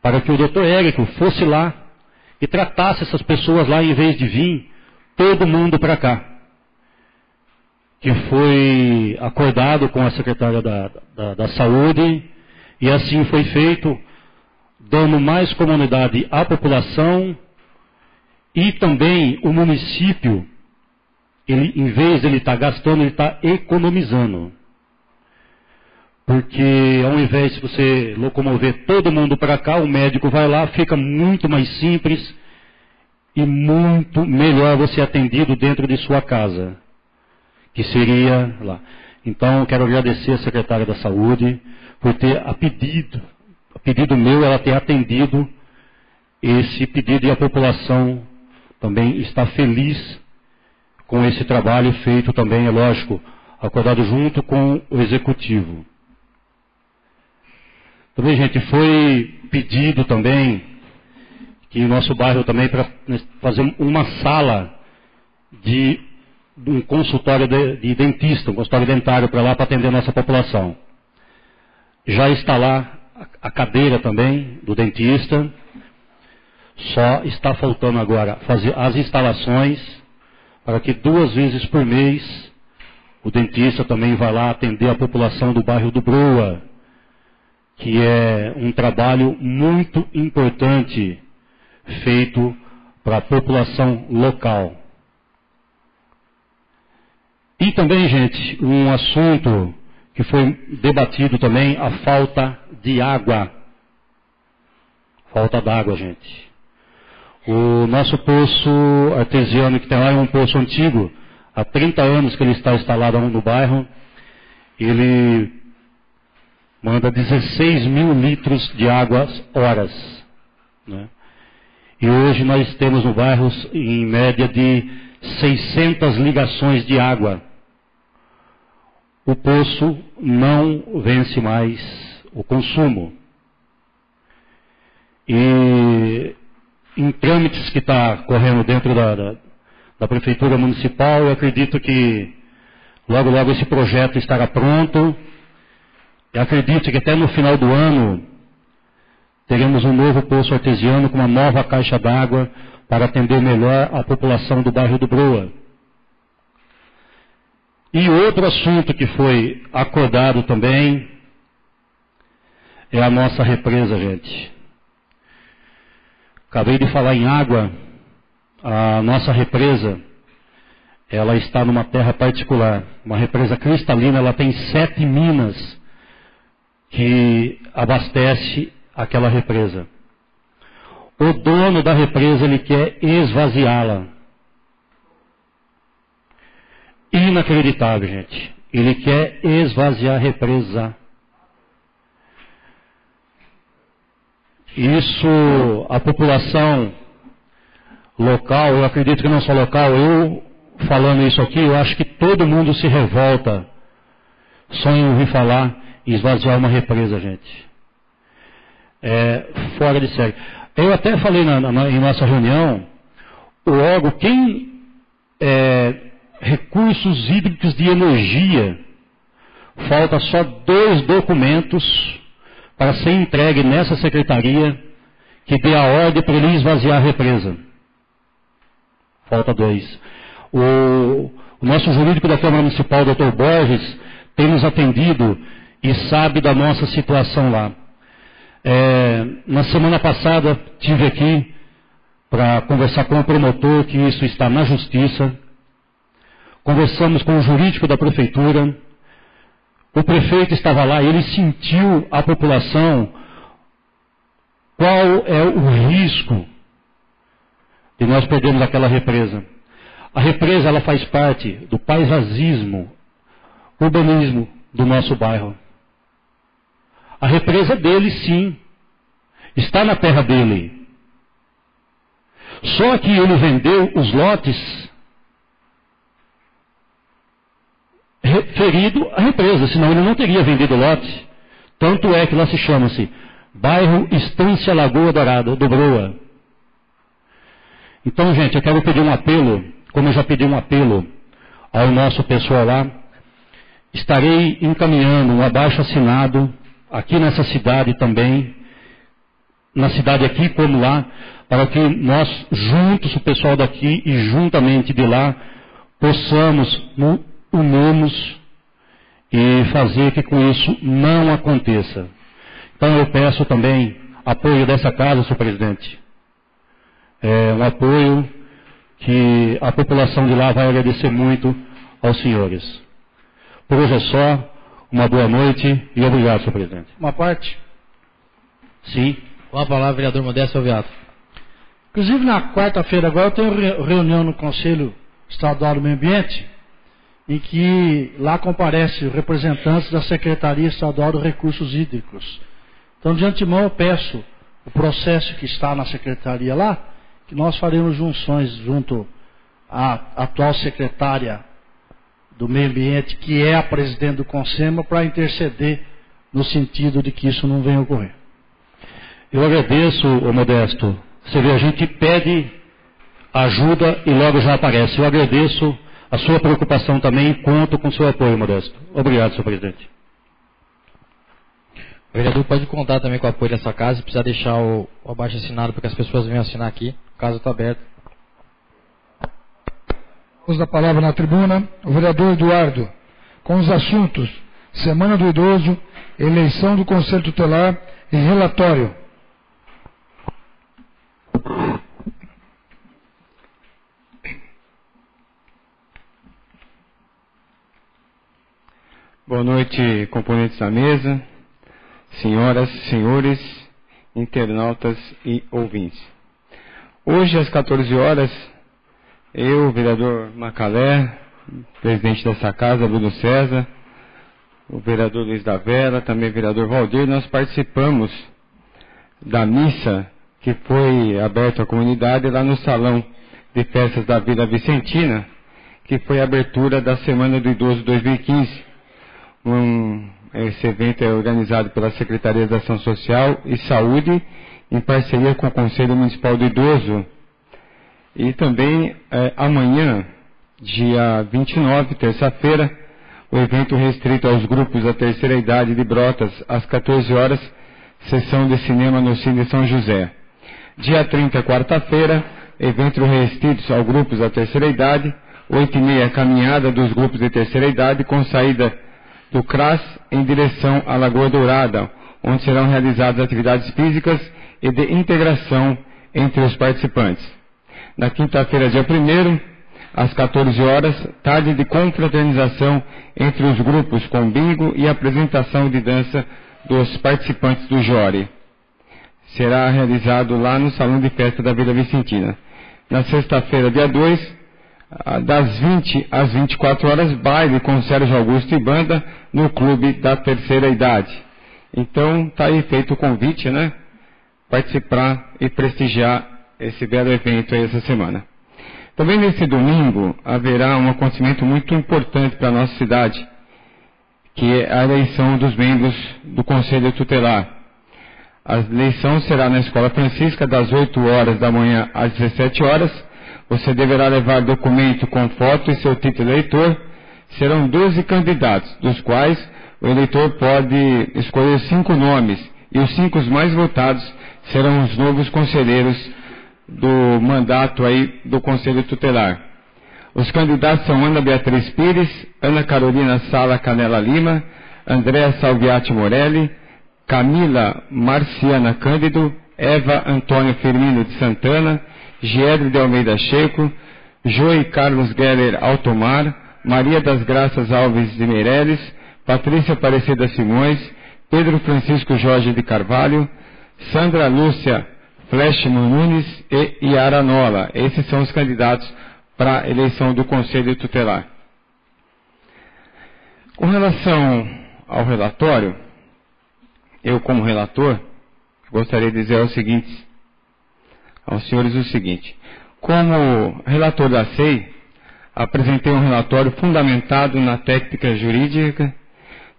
para que o Dr. Érico fosse lá e tratasse essas pessoas lá, em vez de vir todo mundo para cá. Que foi acordado com a secretária da Saúde, e assim foi feito, dando mais comunidade à população, e também o município, ele, em vez de ele estar gastando, ele está economizando. Porque ao invés de você locomover todo mundo para cá, o médico vai lá, fica muito mais simples e muito melhor você atendido dentro de sua casa, que seria lá. Então, quero agradecer a secretária da Saúde por ter a pedido meu, ela ter atendido esse pedido, e a população também está feliz com esse trabalho feito também, é lógico, acordado junto com o executivo. Também, gente, foi pedido também que em nosso bairro também para fazer uma sala de um consultório de dentista, um consultório dentário para lá, para atender a nossa população. Já está lá a cadeira também do dentista, só está faltando agora fazer as instalações para que 2 vezes por mês o dentista também vá lá atender a população do bairro do Broa, que é um trabalho muito importante feito para a população local. E também, gente, um assunto que foi debatido também, a falta de água. Falta d'água, gente. O nosso poço artesiano que tem lá é um poço antigo, há 30 anos que ele está instalado no bairro. Ele manda 16 mil litros de água horas, né? E hoje nós temos no bairro em média de 600 ligações de água. O poço não vence mais o consumo. E em trâmites que está correndo dentro da Prefeitura Municipal, eu acredito que logo logo esse projeto estará pronto. Eu acredito que até no final do ano teremos um novo poço artesiano com uma nova caixa d'água para atender melhor a população do bairro do Broa. E outro assunto que foi acordado também é a nossa represa, gente. Acabei de falar em água. A nossa represa, ela está numa terra particular, uma represa cristalina. Ela tem 7 minas que abastece aquela represa. O dono da represa, ele quer esvaziá-la. Inacreditável, gente. Ele quer esvaziar a represa. Isso, a população local, eu acredito que não só local, eu falando isso aqui, eu acho que todo mundo se revolta só em ouvir falar em esvaziar uma represa, gente. É fora de série. Eu até falei em nossa reunião, o órgão, quem recursos hídricos de energia, falta só 2 documentos para ser entregue nessa secretaria que dê a ordem para ele esvaziar a represa. Falta 2. O nosso jurídico da Câmara Municipal, Dr. Borges, tem nos atendido e sabe da nossa situação lá. Na semana passada tive aqui para conversar com o promotor, que isso está na justiça. Conversamos com o jurídico da prefeitura. O prefeito estava lá e ele sentiu a população qual é o risco de nós perdermos aquela represa. A represa, ela faz parte do paisagismo, urbanismo do nosso bairro. A represa dele, sim, está na terra dele. Só que ele vendeu os lotes referido à represa, senão ele não teria vendido o lote. Tanto é que lá se chama-se Bairro Estância Lagoa Dourada, do Broa. Então, gente, eu quero pedir um apelo, como eu já pedi um apelo ao nosso pessoal lá, estarei encaminhando um abaixo-assinado aqui nessa cidade também, na cidade aqui como lá, para que nós juntos, o pessoal daqui e juntamente de lá, possamos unirmos e fazer que com isso não aconteça. Então eu peço também apoio dessa casa, senhor presidente. Um apoio que a população de lá vai agradecer muito aos senhores. Por hoje é só. Uma boa noite e obrigado, senhor presidente. Uma parte? Sim. Com a palavra, vereador Modesto Salviato. Inclusive, na quarta-feira agora eu tenho reunião no Conselho Estadual do Meio Ambiente, em que lá comparecem representantes da Secretaria Estadual dos Recursos Hídricos. Então, de antemão, eu peço o processo que está na Secretaria lá, que nós faremos junções junto à atual secretária do Meio Ambiente, que é a presidente do CONSEMA, para interceder no sentido de que isso não venha a ocorrer. Eu agradeço, Modesto. Você vê, a gente pede ajuda e logo já aparece. Eu agradeço a sua preocupação também e conto com o seu apoio, Modesto. Obrigado, senhor presidente. O vereador pode contar também com o apoio dessa casa, precisa deixar o abaixo assinado para que as pessoas venham assinar aqui. A casa está aberta. Uso da palavra na tribuna, o vereador Eduardo, com os assuntos Semana do Idoso, eleição do Conselho Tutelar e relatório. Boa noite, componentes da mesa, senhoras, senhores, internautas e ouvintes. Hoje, às 14 horas, eu, vereador Macalé, presidente dessa casa, Bruno César, o vereador Luiz da Vera, também o vereador Valdir, nós participamos da missa que foi aberta à comunidade lá no Salão de Festas da Vila Vicentina, que foi a abertura da Semana do Idoso 2015. Esse evento é organizado pela Secretaria de Ação Social e Saúde, em parceria com o Conselho Municipal do Idoso. E também amanhã, dia 29, terça-feira, o evento restrito aos grupos da terceira idade de Brotas, às 14 horas, sessão de cinema no Cine São José. Dia 30, quarta-feira, evento restrito aos grupos da terceira idade, 8h30, caminhada dos grupos de terceira idade, com saída do CRAS em direção à Lagoa Dourada, onde serão realizadas atividades físicas e de integração entre os participantes. Na quinta-feira, dia 1º, às 14 horas, tarde de confraternização entre os grupos com bingo e apresentação de dança dos participantes do Jore. Será realizado lá no Salão de Festa da Vila Vicentina. Na sexta-feira, dia 2, das 20 às 24 horas, baile com Sérgio Augusto e banda no Clube da Terceira Idade. Então, está aí feito o convite, né? Participar e prestigiar esse belo evento aí essa semana. Também nesse domingo haverá um acontecimento muito importante para a nossa cidade, que é a eleição dos membros do Conselho Tutelar. A eleição será na Escola Francisca, das 8 horas da manhã às 17 horas. Você deverá levar documento com foto e seu título eleitor. Serão 12 candidatos, dos quais o eleitor pode escolher 5 nomes, e os 5 mais votados serão os novos conselheiros do mandato aí do Conselho Tutelar. Os candidatos são Ana Beatriz Pires, Ana Carolina Sala Canela Lima, Andréa Salviati Morelli, Camila Marciana Cândido, Eva Antônio Firmino de Santana, Giedre de Almeida Checo, Joey Carlos Geller Altomar, Maria das Graças Alves de Meireles, Patrícia Aparecida Simões, Pedro Francisco Jorge de Carvalho, Sandra Lúcia Fleshman Nunes e Yara Nola. Esses são os candidatos para a eleição do Conselho Tutelar. Com relação ao relatório, eu como relator, gostaria de dizer aos senhores o seguinte: como relator da SEI, apresentei um relatório fundamentado na técnica jurídica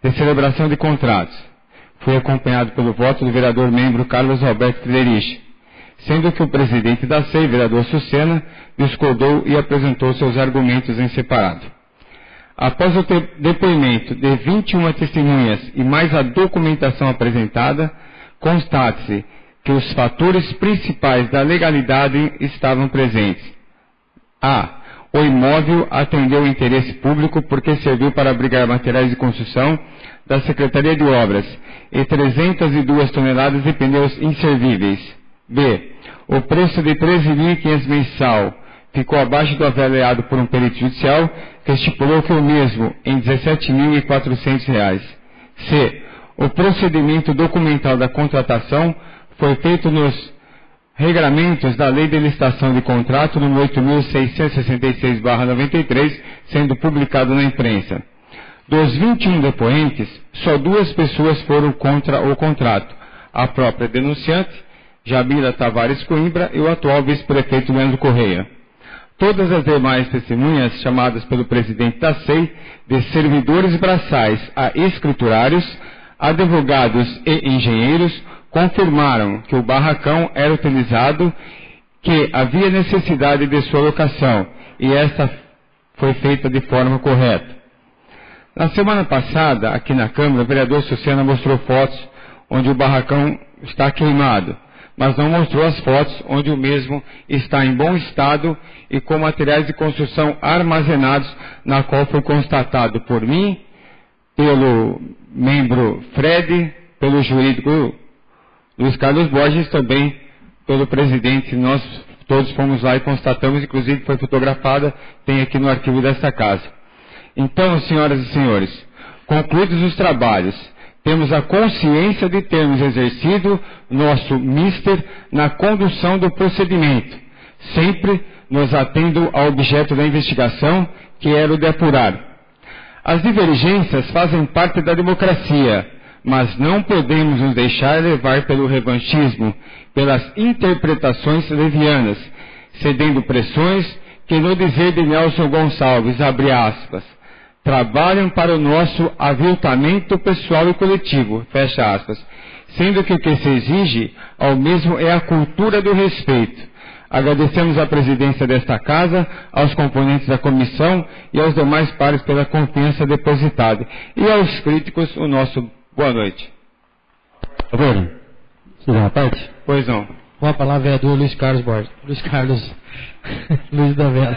de celebração de contratos. Fui acompanhado pelo voto do vereador membro Carlos Roberto Friderich, sendo que o presidente da SEI, vereador Sucena, discordou e apresentou seus argumentos em separado. Após o depoimento de 21 testemunhas e mais a documentação apresentada, constate-se que os fatores principais da legalidade estavam presentes. A. O imóvel atendeu o interesse público porque serviu para abrigar materiais de construção da Secretaria de Obras e 302 toneladas de pneus inservíveis. B. O preço de R$ 13.500 mensal ficou abaixo do avaliado por um perito judicial que estipulou que o mesmo em R$ 17.400. C. O procedimento documental da contratação foi feito nos regramentos da Lei de Licitação de Contrato número 8.666/93, sendo publicado na imprensa. Dos 21 depoentes, só 2 pessoas foram contra o contrato: a própria denunciante, Jabila Tavares Coimbra, e o atual vice-prefeito Leandro Correia. Todas as demais testemunhas, chamadas pelo presidente da SEI, de servidores braçais a escriturários, advogados e engenheiros, confirmaram que o barracão era utilizado, que havia necessidade de sua locação, e esta foi feita de forma correta. Na semana passada, aqui na Câmara, o vereador Sucena mostrou fotos onde o barracão está queimado, mas não mostrou as fotos onde o mesmo está em bom estado e com materiais de construção armazenados, na qual foi constatado por mim, pelo membro Fred, pelo jurídico Luiz Carlos Borges, também pelo presidente. Nós todos fomos lá e constatamos, inclusive foi fotografada, tem aqui no arquivo desta casa. Então, senhoras e senhores, concluídos os trabalhos, temos a consciência de termos exercido nosso mister na condução do procedimento, sempre nos atendo ao objeto da investigação, que era o de apurar. As divergências fazem parte da democracia, mas não podemos nos deixar levar pelo revanchismo, pelas interpretações levianas, cedendo pressões que, no dizer de Nelson Gonçalves, abre aspas, trabalham para o nosso aviltamento pessoal e coletivo, fecha aspas, sendo que o que se exige ao mesmo é a cultura do respeito. Agradecemos à presidência desta casa, aos componentes da comissão e aos demais pares pela confiança depositada. E aos críticos, o nosso boa noite. Favor, você dá uma parte? Pois não. Com a palavra, vereador Luiz Carlos Borges. Luiz Carlos Luiz da Vela.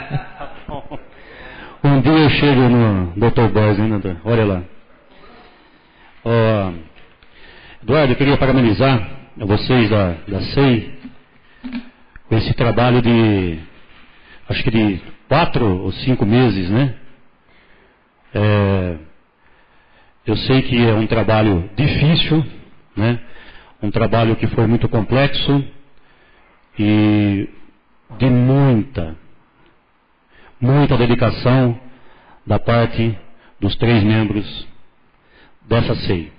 Um dia eu chego no Dr. Borges, né, doutor? Olha lá. Eduardo, eu queria parabenizar a vocês da SEI com esse trabalho de, acho que de 4 ou 5 meses, né? Eu sei que é um trabalho difícil, né? Um trabalho que foi muito complexo e de muita dedicação da parte dos 3 membros dessa SEI.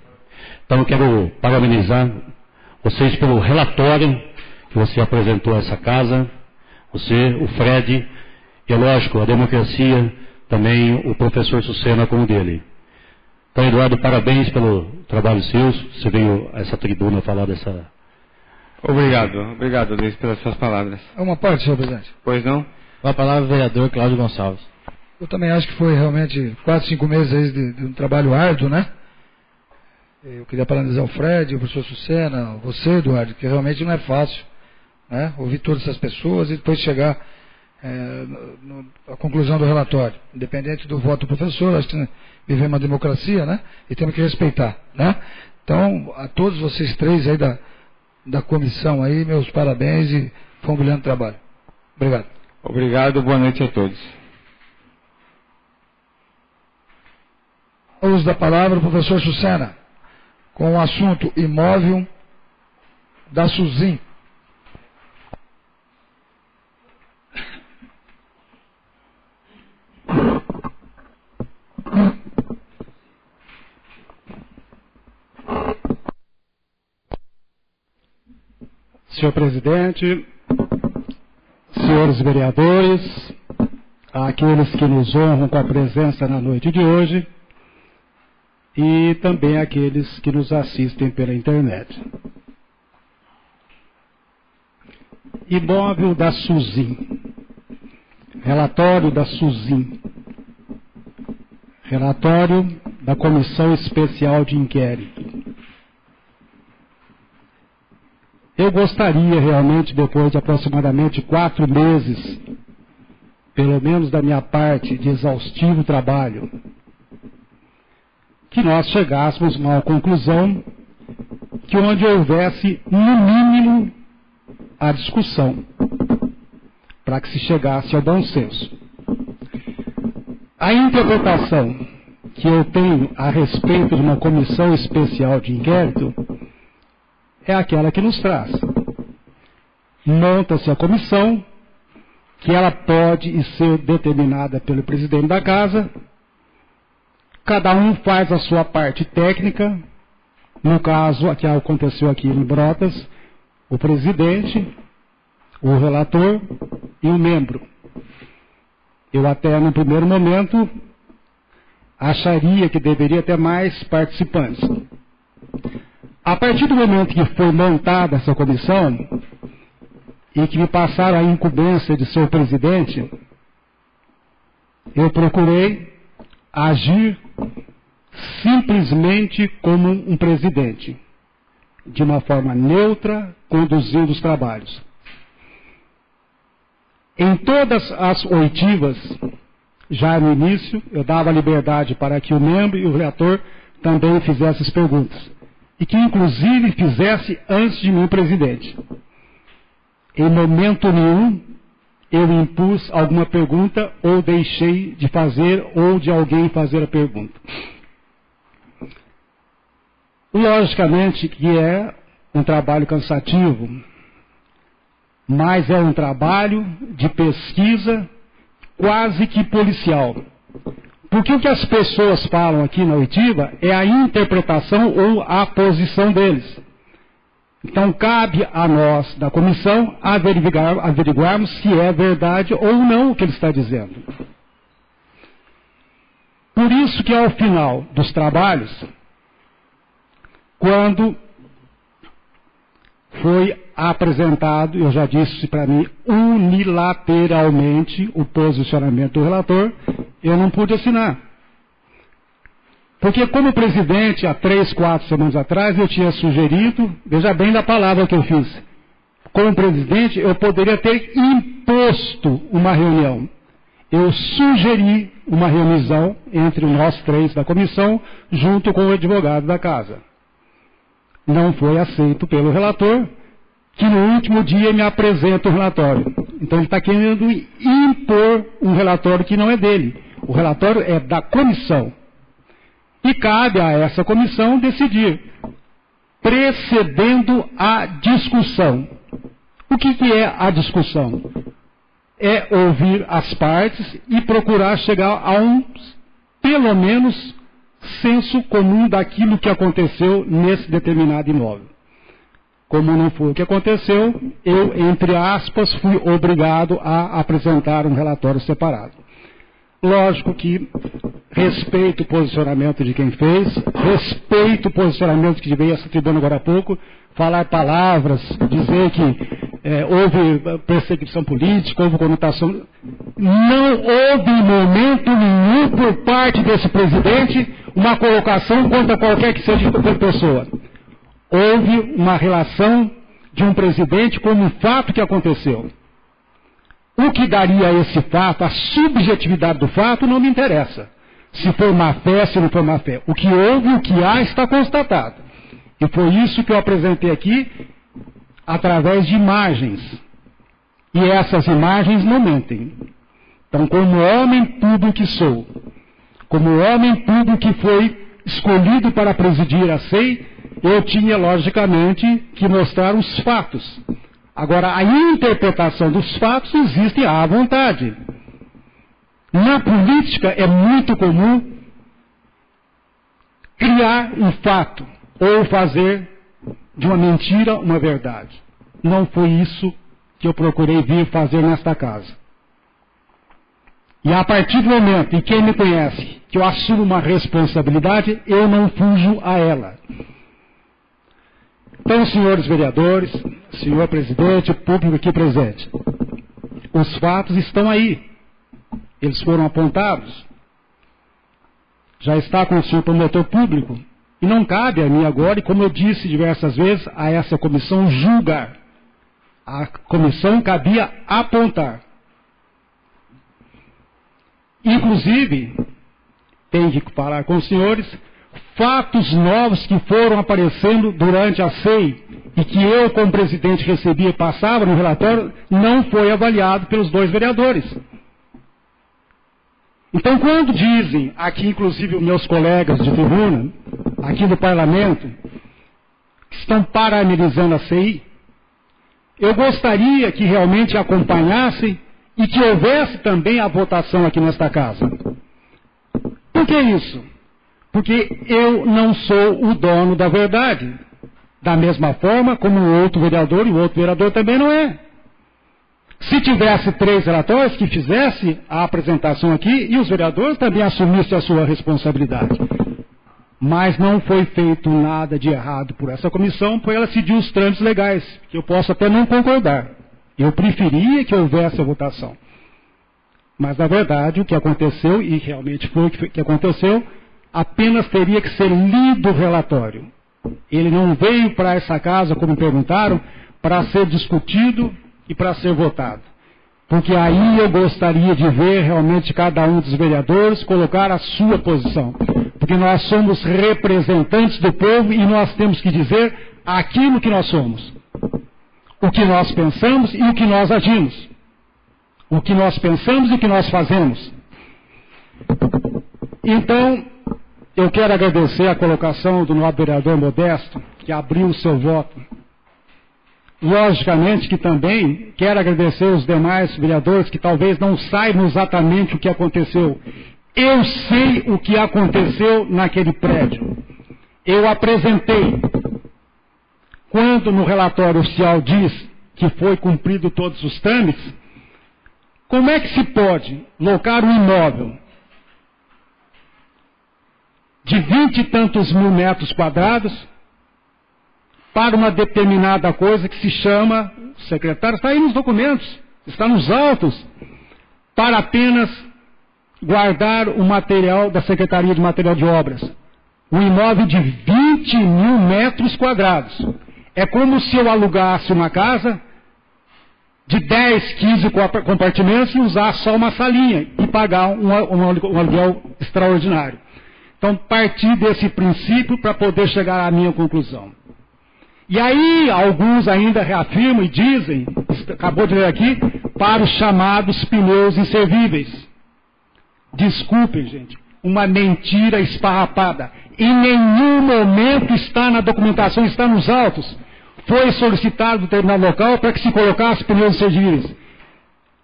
Então eu quero parabenizar vocês pelo relatório que você apresentou a essa casa, você, o Fred, e é lógico, a democracia, também o professor Sucena com o dele. Então, Eduardo, parabéns pelo trabalho seu, você veio a essa tribuna falar dessa... Obrigado, Luiz, pelas suas palavras. Uma parte, senhor presidente. Pois não? Com a palavra, vereador Cláudio Gonçalves. Eu também acho que foi realmente 4, 5 meses aí de um trabalho árduo, né? Eu queria parabenizar o Fred, o professor Sucena, você, Eduardo, que realmente não é fácil, né? Ouvir todas essas pessoas e depois chegar à conclusão do relatório. Independente do voto do professor, acho que vivemos uma democracia, né? E temos que respeitar, né? Então, a todos vocês 3 aí da comissão aí, meus parabéns e foi um brilhante trabalho. Obrigado. Obrigado, boa noite a todos. O uso da palavra, o professor Sucena, com o assunto imóvel da Suzin. Senhor presidente, senhores vereadores, aqueles que nos honram com a presença na noite de hoje e também aqueles que nos assistem pela internet. Imóvel da Suzin. Relatório da Suzin. Relatório da Comissão Especial de Inquérito. Eu gostaria realmente, depois de aproximadamente 4 meses, pelo menos da minha parte, de exaustivo trabalho, que nós chegássemos a uma conclusão que onde houvesse, no mínimo, a discussão, para que se chegasse ao bom senso. A interpretação que eu tenho a respeito de uma comissão especial de inquérito é aquela que nos traz. Monta-se a comissão, que ela pode ser determinada pelo presidente da casa, cada um faz a sua parte técnica, no caso, que aconteceu aqui em Brotas, o presidente, o relator e o membro. Eu até no primeiro momento acharia que deveria ter mais participantes. A partir do momento que foi montada essa comissão e que me passaram a incumbência de ser o presidente, eu procurei agir simplesmente como um presidente, de uma forma neutra, conduzindo os trabalhos. Em todas as oitivas, já no início, eu dava liberdade para que o membro e o relator também fizessem as perguntas. E que, inclusive, fizesse antes de mim, presidente. Em momento nenhum, eu impus alguma pergunta ou deixei de fazer ou de alguém fazer a pergunta. Logicamente que é um trabalho cansativo, mas é um trabalho de pesquisa quase que policial. Porque o que as pessoas falam aqui na oitiva é a interpretação ou a posição deles. Então, cabe a nós, da comissão, averiguarmos se é verdade ou não o que ele está dizendo. Por isso que, ao final dos trabalhos, quando foi apresentado, eu já disse para mim, unilateralmente o posicionamento do relator, eu não pude assinar. Porque como presidente, há 3, 4 semanas atrás, eu tinha sugerido, veja bem da palavra que eu fiz, como presidente, eu poderia ter imposto uma reunião. Eu sugeri uma reunião entre nós 3 da comissão, junto com o advogado da casa. Não foi aceito pelo relator, que no último dia me apresenta o relatório. Então ele está querendo impor um relatório que não é dele. O relatório é da comissão. E cabe a essa comissão decidir, precedendo a discussão. O que é a discussão? É ouvir as partes e procurar chegar a pelo menos, senso comum daquilo que aconteceu nesse determinado imóvel. Como não foi o que aconteceu, eu, entre aspas, fui obrigado a apresentar um relatório separado. Lógico que respeito o posicionamento de quem fez, respeito o posicionamento que veio essa tribuna agora há pouco, falar palavras, dizer que houve perseguição política, houve conotação. Não houve em momento nenhum por parte desse presidente uma colocação contra qualquer que seja outra pessoa. Houve uma relação de um presidente com um fato que aconteceu. O que daria a esse fato, a subjetividade do fato, não me interessa. Se foi má fé, se não foi má fé. O que houve, o que há, está constatado. E foi isso que eu apresentei aqui, através de imagens. E essas imagens não mentem. Então, como homem público que sou, como homem público que foi escolhido para presidir a SEI, eu tinha, logicamente, que mostrar os fatos. Agora, a interpretação dos fatos existe à vontade. Na política é muito comum criar um fato ou fazer de uma mentira uma verdade. Não foi isso que eu procurei vir fazer nesta casa. E a partir do momento em que quem me conhece, que eu assumo uma responsabilidade, eu não fujo a ela. Então, senhores vereadores, senhor presidente, público aqui presente, os fatos estão aí. Eles foram apontados. Já está com o senhor promotor público. E não cabe a mim agora, e como eu disse diversas vezes, a essa comissão julgar. A comissão cabia apontar. Inclusive, tem que falar com os senhores, fatos novos que foram aparecendo durante a SEI e que eu, como presidente, recebia e passava no relatório, não foi avaliado pelos 2 vereadores. Então, quando dizem, aqui inclusive meus colegas de tribuna, aqui no parlamento, que estão parabenizando a SEI, eu gostaria que realmente acompanhassem e que houvesse também a votação aqui nesta casa. Por que isso? Porque eu não sou o dono da verdade. Da mesma forma como o outro vereador, e o outro vereador também não é. Se tivesse 3 relatórios, que fizesse a apresentação aqui, e os vereadores também assumissem a sua responsabilidade. Mas não foi feito nada de errado por essa comissão, por ela seguir os trâmites legais, que eu posso até não concordar. Eu preferia que houvesse a votação. Mas, na verdade, o que aconteceu, e realmente foi o que aconteceu, apenas teria que ser lido o relatório. Ele não veio para essa casa, como perguntaram, para ser discutido e para ser votado. Porque aí eu gostaria de ver realmente cada um dos vereadores colocar a sua posição. Porque nós somos representantes do povo e nós temos que dizer aquilo que nós somos. O que nós pensamos e o que nós agimos. O que nós pensamos e o que nós fazemos. Então, eu quero agradecer a colocação do nosso vereador Modesto, que abriu o seu voto. Logicamente que também quero agradecer os demais vereadores que talvez não saibam exatamente o que aconteceu. Eu sei o que aconteceu naquele prédio. Eu apresentei. Quando no relatório oficial diz que foi cumprido todos os trâmites, como é que se pode locar um imóvel de 20 e tantos mil metros quadrados para uma determinada coisa que se chama, secretário, está aí nos documentos, está nos autos, para apenas guardar o material da Secretaria de Material de Obras. Um imóvel de 20 mil metros quadrados. É como se eu alugasse uma casa de 10, 15 compartimentos e usar só uma salinha e pagar um aluguel extraordinário. Então, partir desse princípio para poder chegar à minha conclusão. E aí, alguns ainda reafirmam e dizem, acabou de ler aqui, para os chamados pneus inservíveis. Desculpem, gente, uma mentira esfarrapada. Em nenhum momento está na documentação, está nos autos. Foi solicitado do determinado local para que se colocasse pneus inservíveis.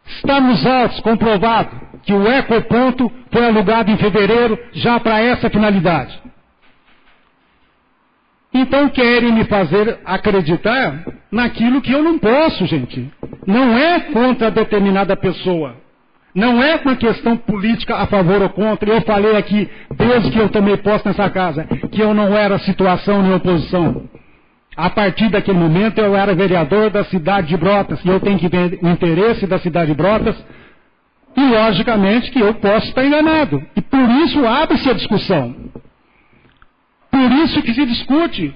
Está nos autos, comprovado, que o ecoponto foi alugado em fevereiro já para essa finalidade. Então querem me fazer acreditar naquilo que eu não posso, gente. Não é contra determinada pessoa. Não é uma questão política a favor ou contra. Eu falei aqui, desde que eu tomei posse nessa casa, que eu não era situação nem oposição. A partir daquele momento eu era vereador da cidade de Brotas. E eu tenho que ver o interesse da cidade de Brotas. E logicamente que eu posso estar enganado. E por isso abre-se a discussão. Por isso que se discute.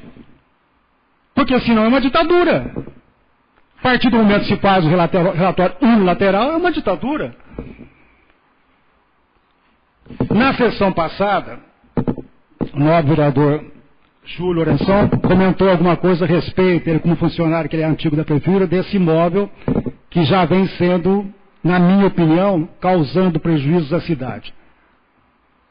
Porque senão é uma ditadura. A partir do momento que se faz o relatório unilateral, é uma ditadura. Na sessão passada, o novo vereador Júlio Lourençon comentou alguma coisa a respeito, ele como funcionário, que ele é antigo da prefeitura, desse imóvel que já vem sendo, na minha opinião, causando prejuízos à cidade.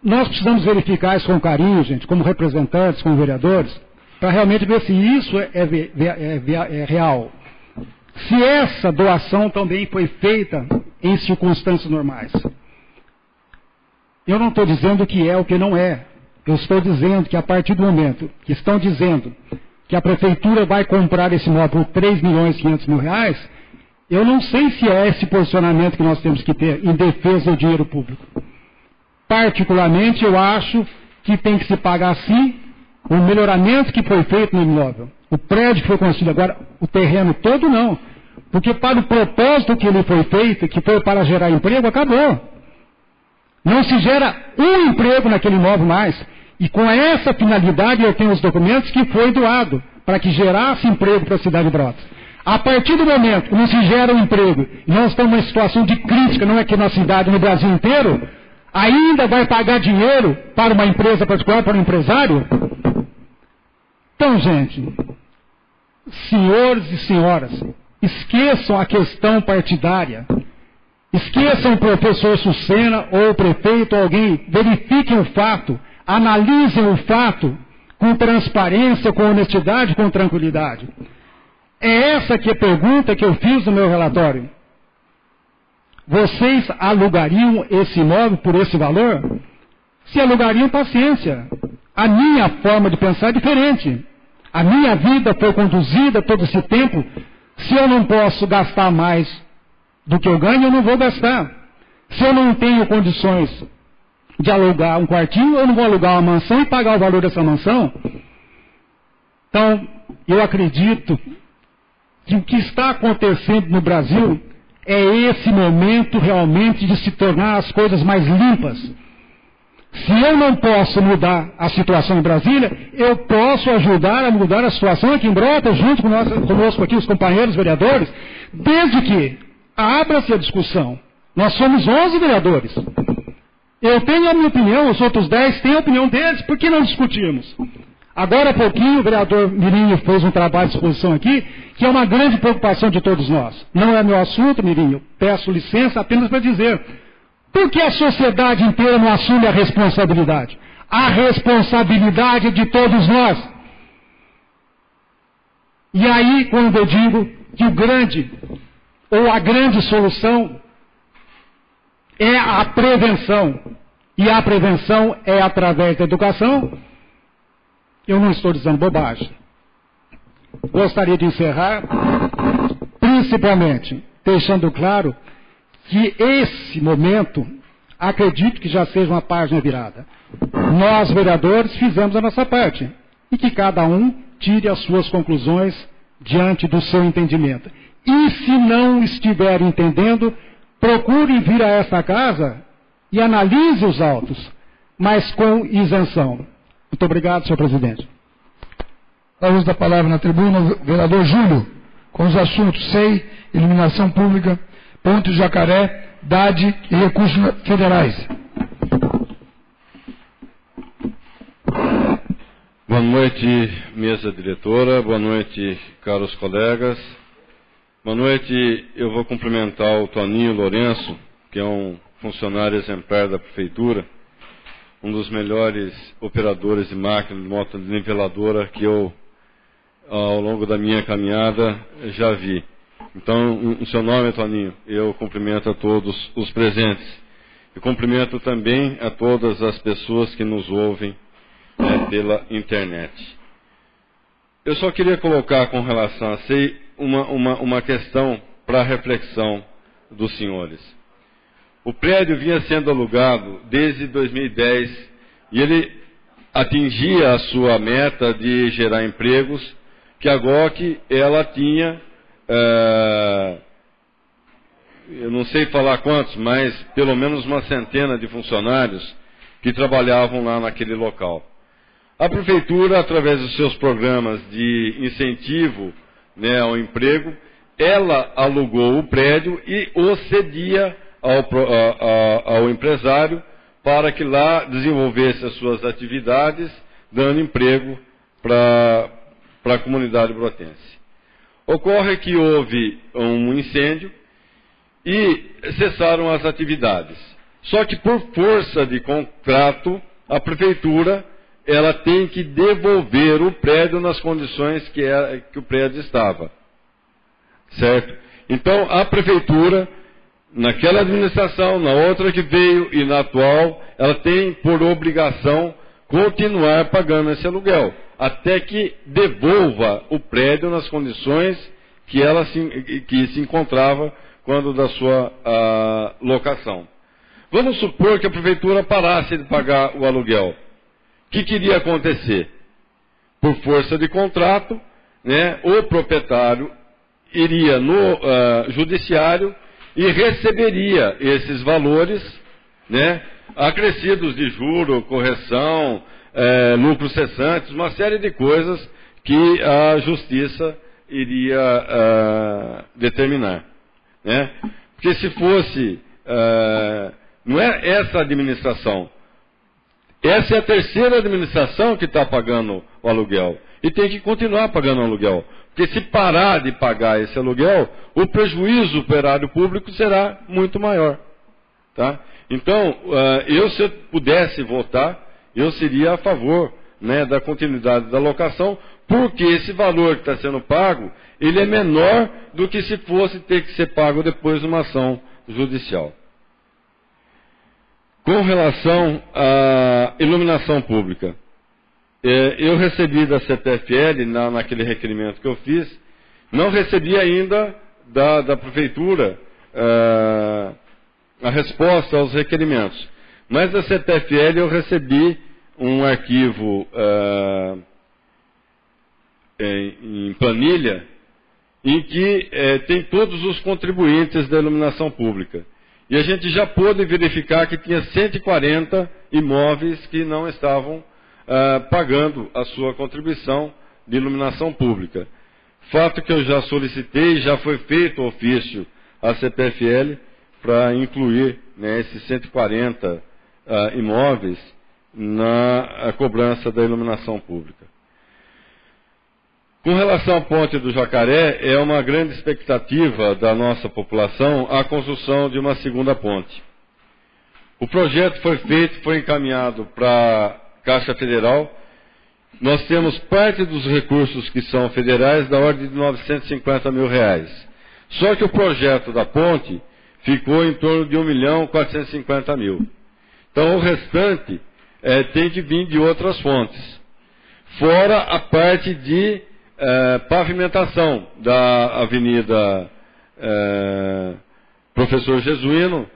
Nós precisamos verificar isso com carinho, gente, como representantes, como vereadores, para realmente ver se isso é real. Se essa doação também foi feita em circunstâncias normais. Eu não estou dizendo que é ou que não é. Eu estou dizendo que a partir do momento que estão dizendo que a prefeitura vai comprar esse imóvel por R$3.500.000, eu não sei se é esse posicionamento que nós temos que ter em defesa do dinheiro público. Particularmente, eu acho que tem que se pagar sim o melhoramento que foi feito no imóvel. O prédio que foi construído agora, o terreno todo não. Porque para o propósito que ele foi feito, que foi para gerar emprego, acabou. Não se gera um emprego naquele imóvel mais. E com essa finalidade eu tenho os documentos que foi doado para que gerasse emprego para a cidade de Brotas. A partir do momento que não se gera um emprego, e nós estamos numa situação de crítica, não é aqui na cidade, no Brasil inteiro, ainda vai pagar dinheiro para uma empresa particular, para um empresário? Então, gente, senhores e senhoras, esqueçam a questão partidária. Esqueçam o professor Sucena ou o prefeito ou alguém, verifiquem o fato, analisem o fato com transparência, com honestidade, com tranquilidade. É essa que é a pergunta que eu fiz no meu relatório. Vocês alugariam esse imóvel por esse valor? Se alugariam, paciência. A minha forma de pensar é diferente. A minha vida foi conduzida todo esse tempo. Se eu não posso gastar mais do que eu ganho, eu não vou gastar. Se eu não tenho condições de alugar um quartinho, eu não vou alugar uma mansão e pagar o valor dessa mansão. Então, eu acredito que o que está acontecendo no Brasil é esse momento realmente de se tornar as coisas mais limpas. Se eu não posso mudar a situação em Brasília, eu posso ajudar a mudar a situação aqui em Brotas, junto conosco aqui, os companheiros vereadores, desde que abra-se a discussão. Nós somos 11 vereadores. Eu tenho a minha opinião, os outros 10 têm a opinião deles, por que não discutirmos? Agora há pouquinho o vereador Mirinho fez um trabalho de exposição aqui, que é uma grande preocupação de todos nós. Não é meu assunto, Mirinho, peço licença apenas para dizer, por que a sociedade inteira não assume a responsabilidade? A responsabilidade de todos nós. E aí, quando eu digo que o grande, ou a grande solução, é a prevenção, e a prevenção é através da educação, eu não estou dizendo bobagem. Gostaria de encerrar, principalmente, deixando claro que esse momento, acredito que já seja uma página virada. Nós, vereadores, fizemos a nossa parte, e que cada um tire as suas conclusões diante do seu entendimento. E se não estiver entendendo, procure vir a esta casa e analise os autos, mas com isenção. Muito obrigado, senhor presidente. A uso da palavra na tribuna, o vereador Júlio, com os assuntos SEI, iluminação pública, Ponte do Jacaré, DAD e recursos federais. Boa noite, mesa diretora. Boa noite, caros colegas. Boa noite, eu vou cumprimentar o Toninho Lourenço, que é um funcionário exemplar da prefeitura, um dos melhores operadores de máquina de moto niveladora que eu, ao longo da minha caminhada, já vi. Então, em seu nome, Toninho, eu cumprimento a todos os presentes. E cumprimento também a todas as pessoas que nos ouvem pela internet. Eu só queria colocar com relação a SEI uma questão para reflexão dos senhores. O prédio vinha sendo alugado desde 2010 e ele atingia a sua meta de gerar empregos, que a GOC ela tinha, eu não sei falar quantos, mas pelo menos uma centena de funcionários que trabalhavam lá naquele local. A prefeitura, através dos seus programas de incentivo, né, ao emprego, ela alugou o prédio e o cedia ao empresário para que lá desenvolvesse as suas atividades, dando emprego para a comunidade brotense. Ocorre que houve um incêndio e cessaram as atividades. Só que por força de contrato, a prefeitura ela tem que devolver o prédio nas condições que o prédio estava. Certo? Então, a prefeitura, naquela administração, na outra que veio e na atual, ela tem por obrigação continuar pagando esse aluguel, até que devolva o prédio nas condições que se encontrava quando da sua locação. Vamos supor que a prefeitura parasse de pagar o aluguel. O que iria acontecer? Por força de contrato, né, o proprietário iria no judiciário e receberia esses valores, né, acrescidos de juro, correção, lucros cessantes, uma série de coisas que a justiça iria determinar. Né? Porque se fosse, não é essa administração, essa é a terceira administração que está pagando o aluguel. E tem que continuar pagando o aluguel. Porque se parar de pagar esse aluguel, o prejuízo para o erário público será muito maior. Tá? Então, se eu pudesse votar, eu seria a favor, né, da continuidade da locação, porque esse valor que está sendo pago, ele é menor do que se fosse ter que ser pago depois de uma ação judicial. Com relação à iluminação pública, eu recebi da CPFL, naquele requerimento que eu fiz, não recebi ainda da Prefeitura a resposta aos requerimentos. Mas da CPFL eu recebi um arquivo em planilha, em que tem todos os contribuintes da iluminação pública. E a gente já pôde verificar que tinha 140 imóveis que não estavam pagando a sua contribuição de iluminação pública. Fato que eu já solicitei, já foi feito ofício à CPFL para incluir, né, esses 140 imóveis na cobrança da iluminação pública. Com relação à ponte do Jacaré, é uma grande expectativa da nossa população a construção de uma segunda ponte. O projeto foi encaminhado para a Caixa Federal. Nós temos parte dos recursos que são federais da ordem de R$950 mil. Só que o projeto da ponte ficou em torno de R$1.450.000. Então o restante tem que vir de outras fontes. Fora a parte de pavimentação da Avenida Professor Jesuíno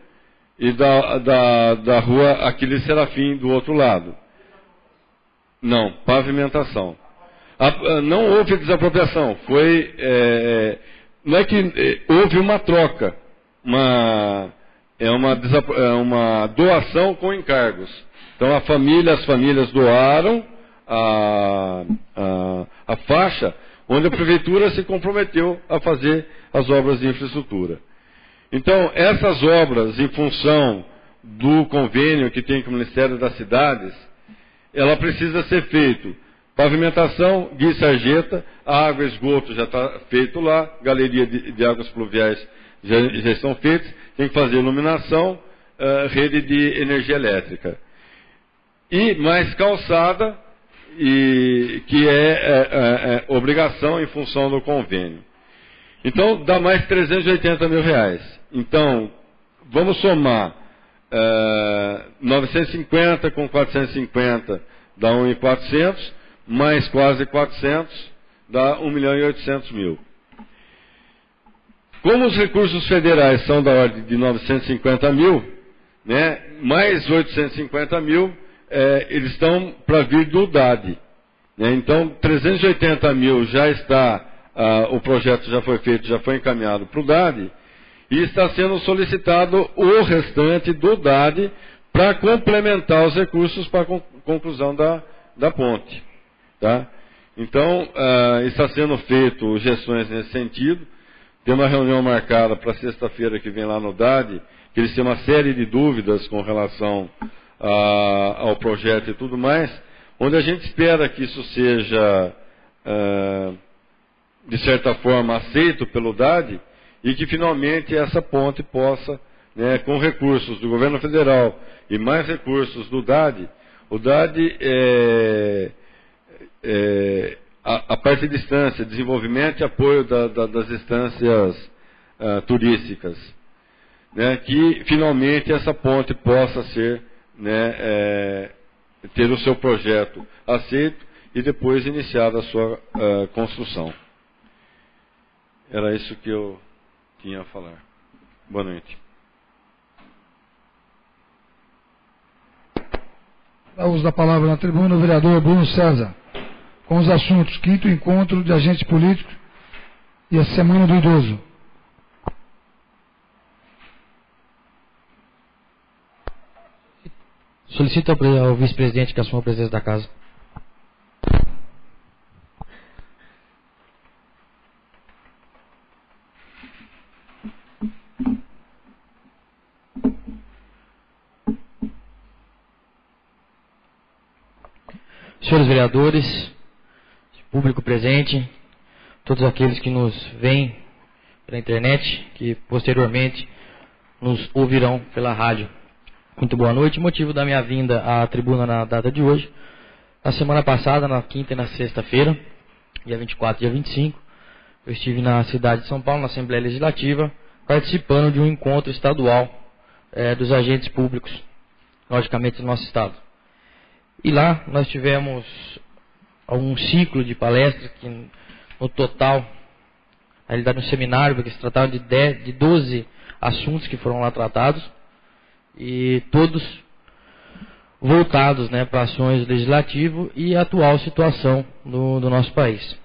e da Rua Aquiles Serafim do outro lado. Não, pavimentação. Não houve desapropriação, não é que houve uma troca, uma doação com encargos. Então as famílias doaram a faixa onde a prefeitura se comprometeu a fazer as obras de infraestrutura. Então, essas obras, em função do convênio que tem com o Ministério das Cidades, ela precisa ser feito pavimentação, guia e sarjeta, água e esgoto já está feito lá, galeria de águas pluviais já estão feitas, tem que fazer iluminação, rede de energia elétrica. E mais calçada, que é obrigação em função do convênio. Então, dá mais R$380 mil. Então, vamos somar 950 com 450 dá 1.400, mais quase 400 dá 1.800.000. Como os recursos federais são da ordem de 950 mil, né, mais 850 mil, eles estão para vir do DAD. Né, então, 380 mil já está, o projeto já foi feito, já foi encaminhado para o DAD, e está sendo solicitado o restante do DAD para complementar os recursos para a conclusão da ponte. Tá? Então, está sendo feito gestões nesse sentido. Tem uma reunião marcada para sexta-feira que vem lá no DAD, que eles têm uma série de dúvidas com relação ao projeto e tudo mais, onde a gente espera que isso seja, de certa forma, aceito pelo DAD, e que finalmente essa ponte possa, né, com recursos do governo federal e mais recursos do DAD, o DAD a parte de distância, desenvolvimento e apoio das instâncias turísticas, né, que finalmente essa ponte possa ser, né, ter o seu projeto aceito e depois iniciada a sua construção. Era isso que eu tinha a falar. Boa noite. Dá uso da palavra na tribuna o vereador Bruno César, com os assuntos: 5º encontro de agentes políticos e a Semana do Idoso. Solicito ao vice-presidente que assuma a presidência da casa. Senhores vereadores, público presente, todos aqueles que nos veem pela internet, que posteriormente nos ouvirão pela rádio. Muito boa noite. Motivo da minha vinda à tribuna na data de hoje: na semana passada, na quinta e na sexta-feira, dia 24 e dia 25, eu estive na cidade de São Paulo, na Assembleia Legislativa, participando de um encontro estadual dos agentes públicos, logicamente do nosso estado. E lá nós tivemos um ciclo de palestras que, no total, na realidade, um seminário, porque se tratava de 12 assuntos que foram lá tratados, e todos voltados, né, para ações legislativas e a atual situação do nosso país.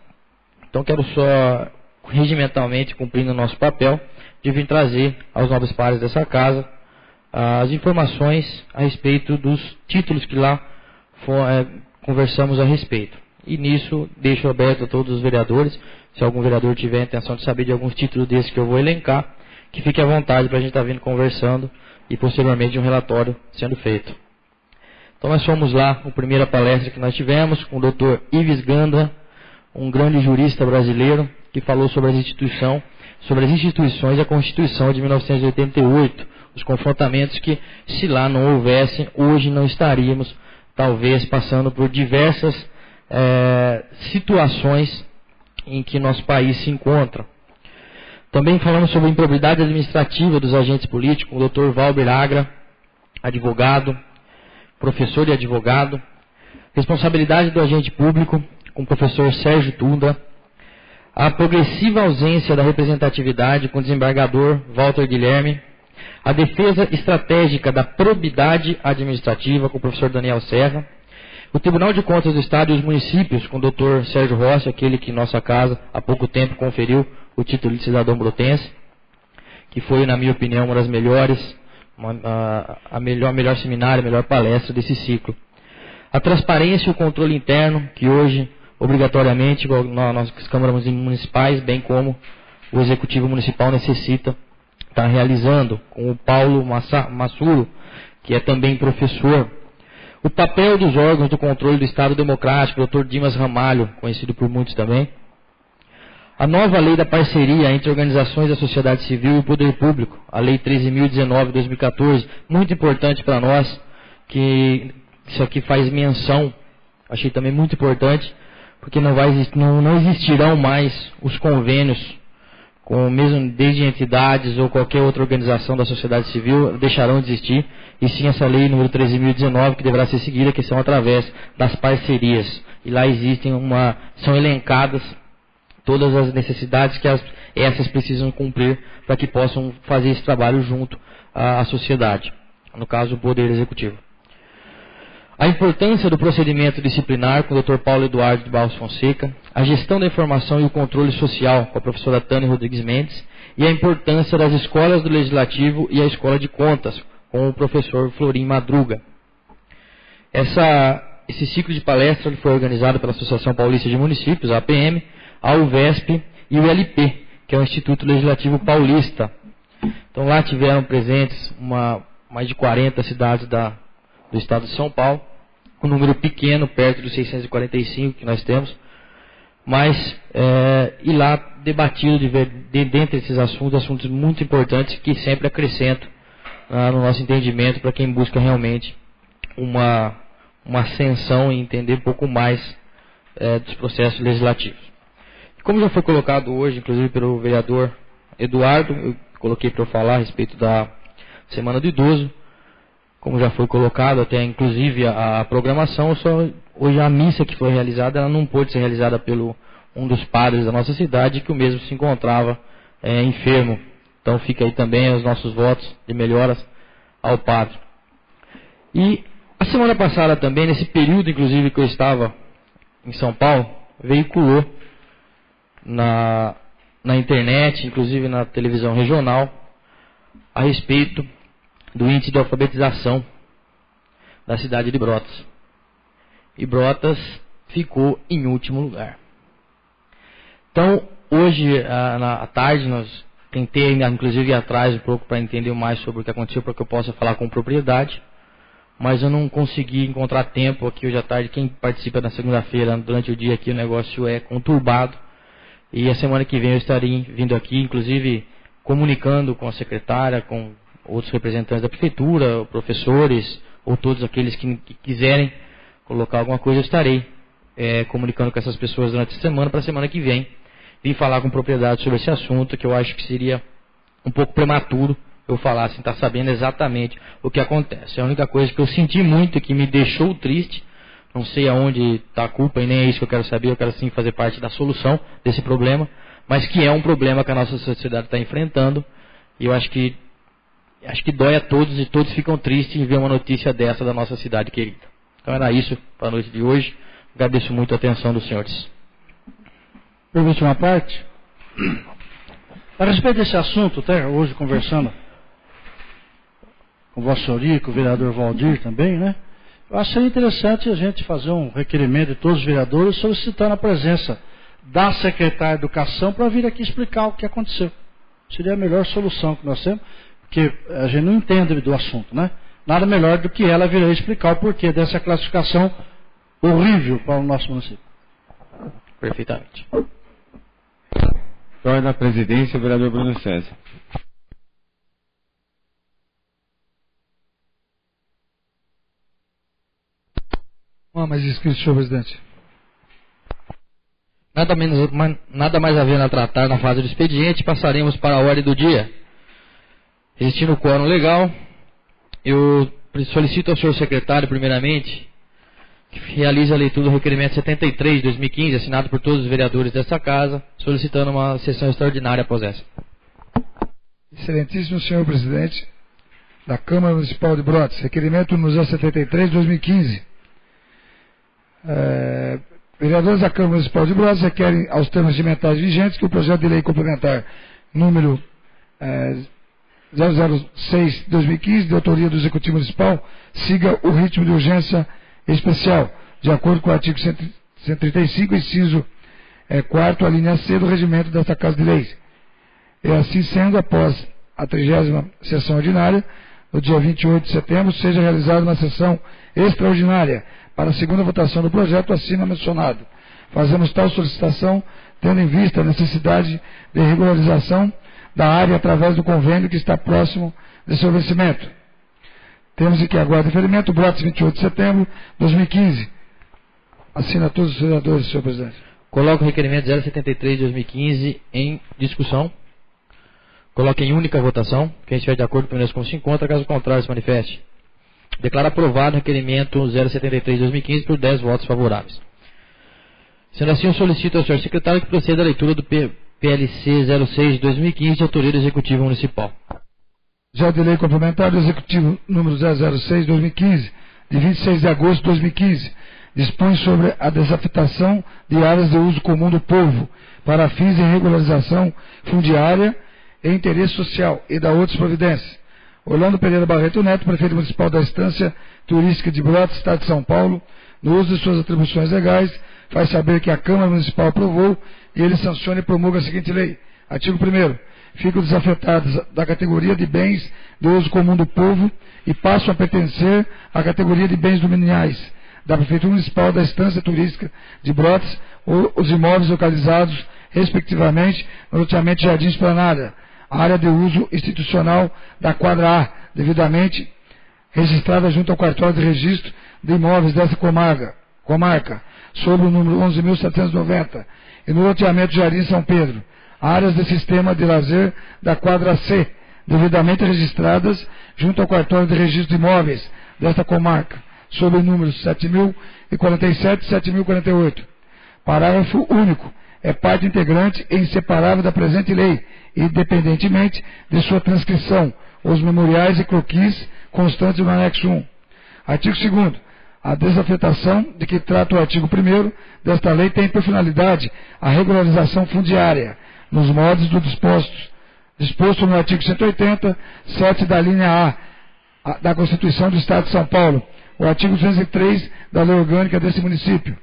Então quero só, regimentalmente, cumprindo o nosso papel, de vir trazer aos nobres pares dessa casa as informações a respeito dos títulos que lá conversamos a respeito. E nisso deixo aberto a todos os vereadores, se algum vereador tiver a intenção de saber de alguns títulos desses que eu vou elencar, que fique à vontade para a gente estar vindo conversando e posteriormente um relatório sendo feito. Então nós fomos lá, a primeira palestra que nós tivemos com o Dr. Ives Gandra, um grande jurista brasileiro, que falou sobre as instituições e a Constituição de 1988, os confrontamentos que, se lá não houvessem, hoje não estaríamos, talvez, passando por diversas situações em que nosso país se encontra. Também falamos sobre a improbidade administrativa dos agentes políticos, com o Dr. Valber Agra, advogado, professor e advogado, responsabilidade do agente público, com o professor Sérgio Tunda, a progressiva ausência da representatividade, com o desembargador Walter Guilherme, a defesa estratégica da probidade administrativa, com o professor Daniel Serra, o Tribunal de Contas do Estado e os municípios, com o Dr. Sérgio Rossi, aquele que nossa casa há pouco tempo conferiu o título de cidadão brotense, que foi, na minha opinião, uma das melhores, a melhor seminário, a melhor palestra desse ciclo. A transparência e o controle interno, que hoje, obrigatoriamente, nas câmaras municipais, bem como o Executivo Municipal necessita estar realizando, com o Paulo Massuro, que é também professor. O papel dos órgãos do controle do Estado Democrático, o Dr. Dimas Ramalho, conhecido por muitos também. A nova lei da parceria entre organizações da sociedade civil e o poder público, a Lei 13.019 de 2014, muito importante para nós, que isso aqui faz menção, achei também muito importante, porque não existirão mais os convênios, mesmo desde entidades ou qualquer outra organização da sociedade civil, deixarão de existir, e sim essa lei número 13.019 que deverá ser seguida, que são através das parcerias. E lá são elencadas todas as necessidades que essas precisam cumprir para que possam fazer esse trabalho junto à sociedade, no caso o Poder Executivo. A importância do procedimento disciplinar com o Dr. Paulo Eduardo de Barros Fonseca, a gestão da informação e o controle social com a professora Tânia Rodrigues Mendes e a importância das escolas do Legislativo e a Escola de Contas com o professor Florim Madruga. Esse ciclo de palestras foi organizado pela Associação Paulista de Municípios, a APM, a UVESP e o LP, que é o Instituto Legislativo Paulista. Então lá tiveram presentes mais de 40 cidades do estado de São Paulo, um número pequeno, perto dos 645 que nós temos, mas e lá debatido dentre esses assuntos muito importantes que sempre acrescentam no nosso entendimento para quem busca realmente uma ascensão e entender um pouco mais dos processos legislativos. Como já foi colocado hoje, inclusive pelo vereador Eduardo, eu coloquei para eu falar a respeito da Semana do Idoso, como já foi colocado, até inclusive a programação, hoje a missa que foi realizada, ela não pôde ser realizada pelo um dos padres da nossa cidade, que o mesmo se encontrava enfermo. Então fica aí também os nossos votos de melhoras ao padre. E a semana passada também, nesse período inclusive que eu estava em São Paulo, veiculou na internet, inclusive na televisão regional, a respeito do índice de alfabetização da cidade de Brotas. E Brotas ficou em último lugar. Então, hoje, à tarde, nós tentei, inclusive, ir atrás um pouco para entender mais sobre o que aconteceu, para que eu possa falar com propriedade, mas eu não consegui encontrar tempo aqui hoje à tarde. Quem participa na segunda-feira, durante o dia aqui, o negócio é conturbado. E a semana que vem eu estarei vindo aqui, inclusive, comunicando com a secretária, com outros representantes da prefeitura, professores, ou todos aqueles que quiserem colocar alguma coisa, eu estarei comunicando com essas pessoas durante a semana, para a semana que vem vim falar com propriedade sobre esse assunto, que eu acho que seria um pouco prematuro eu falar, sem estar sabendo exatamente o que acontece. A única coisa que eu senti muito e que me deixou triste, não sei aonde está a culpa e nem é isso que eu quero saber, eu quero sim fazer parte da solução desse problema, mas que é um problema que a nossa sociedade está enfrentando, e eu acho que dói a todos e todos ficam tristes em ver uma notícia dessa da nossa cidade querida. Então era isso para a noite de hoje. Agradeço muito a atenção dos senhores. Permite uma parte? A respeito desse assunto, até hoje conversando com o vosso senhoria, com o vereador Valdir também, né? Eu achei interessante a gente fazer um requerimento de todos os vereadores solicitando a presença da secretária de Educação para vir aqui explicar o que aconteceu. seria a melhor solução que nós temos, porque a gente não entende do assunto, né? Nada melhor do que ela vir aí explicar o porquê dessa classificação horrível para o nosso município. Perfeitamente. Ordem da presidência, vereador Bruno César. Mais inscritos, senhor presidente. Nada mais havendo a tratar na fase do expediente, passaremos para a ordem do dia. Existindo o quórum legal, eu solicito ao senhor secretário, primeiramente, que realize a leitura do requerimento 73 de 2015, assinado por todos os vereadores desta casa, solicitando uma sessão extraordinária após essa. Excelentíssimo senhor presidente da Câmara Municipal de Brotas, requerimento número 73 de 2015. Vereadores da Câmara Municipal de Brotas requerem aos termos regimentais vigentes que o projeto de lei complementar número 006 de 2015, de autoria do Executivo Municipal, siga o ritmo de urgência especial, de acordo com o artigo 135, inciso 4º, a linha C do regimento desta Casa de Leis. E assim sendo, após a 30ª sessão ordinária, no dia 28 de setembro, seja realizada uma sessão extraordinária para a segunda votação do projeto acima mencionado. Fazemos tal solicitação tendo em vista a necessidade de regularização da área através do convênio que está próximo de seu vencimento. Temos aqui agora deferimento, Brotas, 28 de setembro de 2015. Assina todos os vereadores, senhor presidente. Coloco o requerimento 073 de 2015 em discussão. Coloque em única votação. Quem estiver de acordo, permaneça como se encontra. Caso contrário, se manifeste. Declaro aprovado o requerimento 073 de 2015 por 10 votos favoráveis. Sendo assim, eu solicito ao senhor secretário que proceda à leitura do PLC 06 de 2015, de autoria do Executivo Municipal. Já de lei complementar do Executivo número 006 de 2015, de 26 de agosto de 2015, dispõe sobre a desafetação de áreas de uso comum do povo para fins de regularização fundiária e interesse social e da outras providências. Orlando Pereira Barreto Neto, prefeito municipal da Estância Turística de Brotas, Estado de São Paulo, no uso de suas atribuições legais, faz saber que a Câmara Municipal aprovou e ele sanciona e promulga a seguinte lei. Artigo 1º. Ficam desafetados da categoria de bens de uso comum do povo e passam a pertencer à categoria de bens dominiais da Prefeitura Municipal da Estância Turística de Brotas os imóveis localizados, respectivamente, no loteamento Jardim Esplanada, a área de uso institucional da quadra A, devidamente registrada junto ao cartório de registro de imóveis dessa comarca, sob o número 11.790, e no loteamento Jardim São Pedro, áreas de sistema de lazer da quadra C, devidamente registradas junto ao cartório de registro de imóveis desta comarca, sob o número 7.047 e 7.048. Parágrafo único. É parte integrante e inseparável da presente lei, independentemente de sua transcrição, os memoriais e croquis constantes no anexo 1. Artigo 2º. A desafetação de que trata o artigo 1º desta lei tem por finalidade a regularização fundiária, nos modos do disposto no artigo 180, 7 da linha A da Constituição do Estado de São Paulo, o artigo 203 da Lei Orgânica desse município.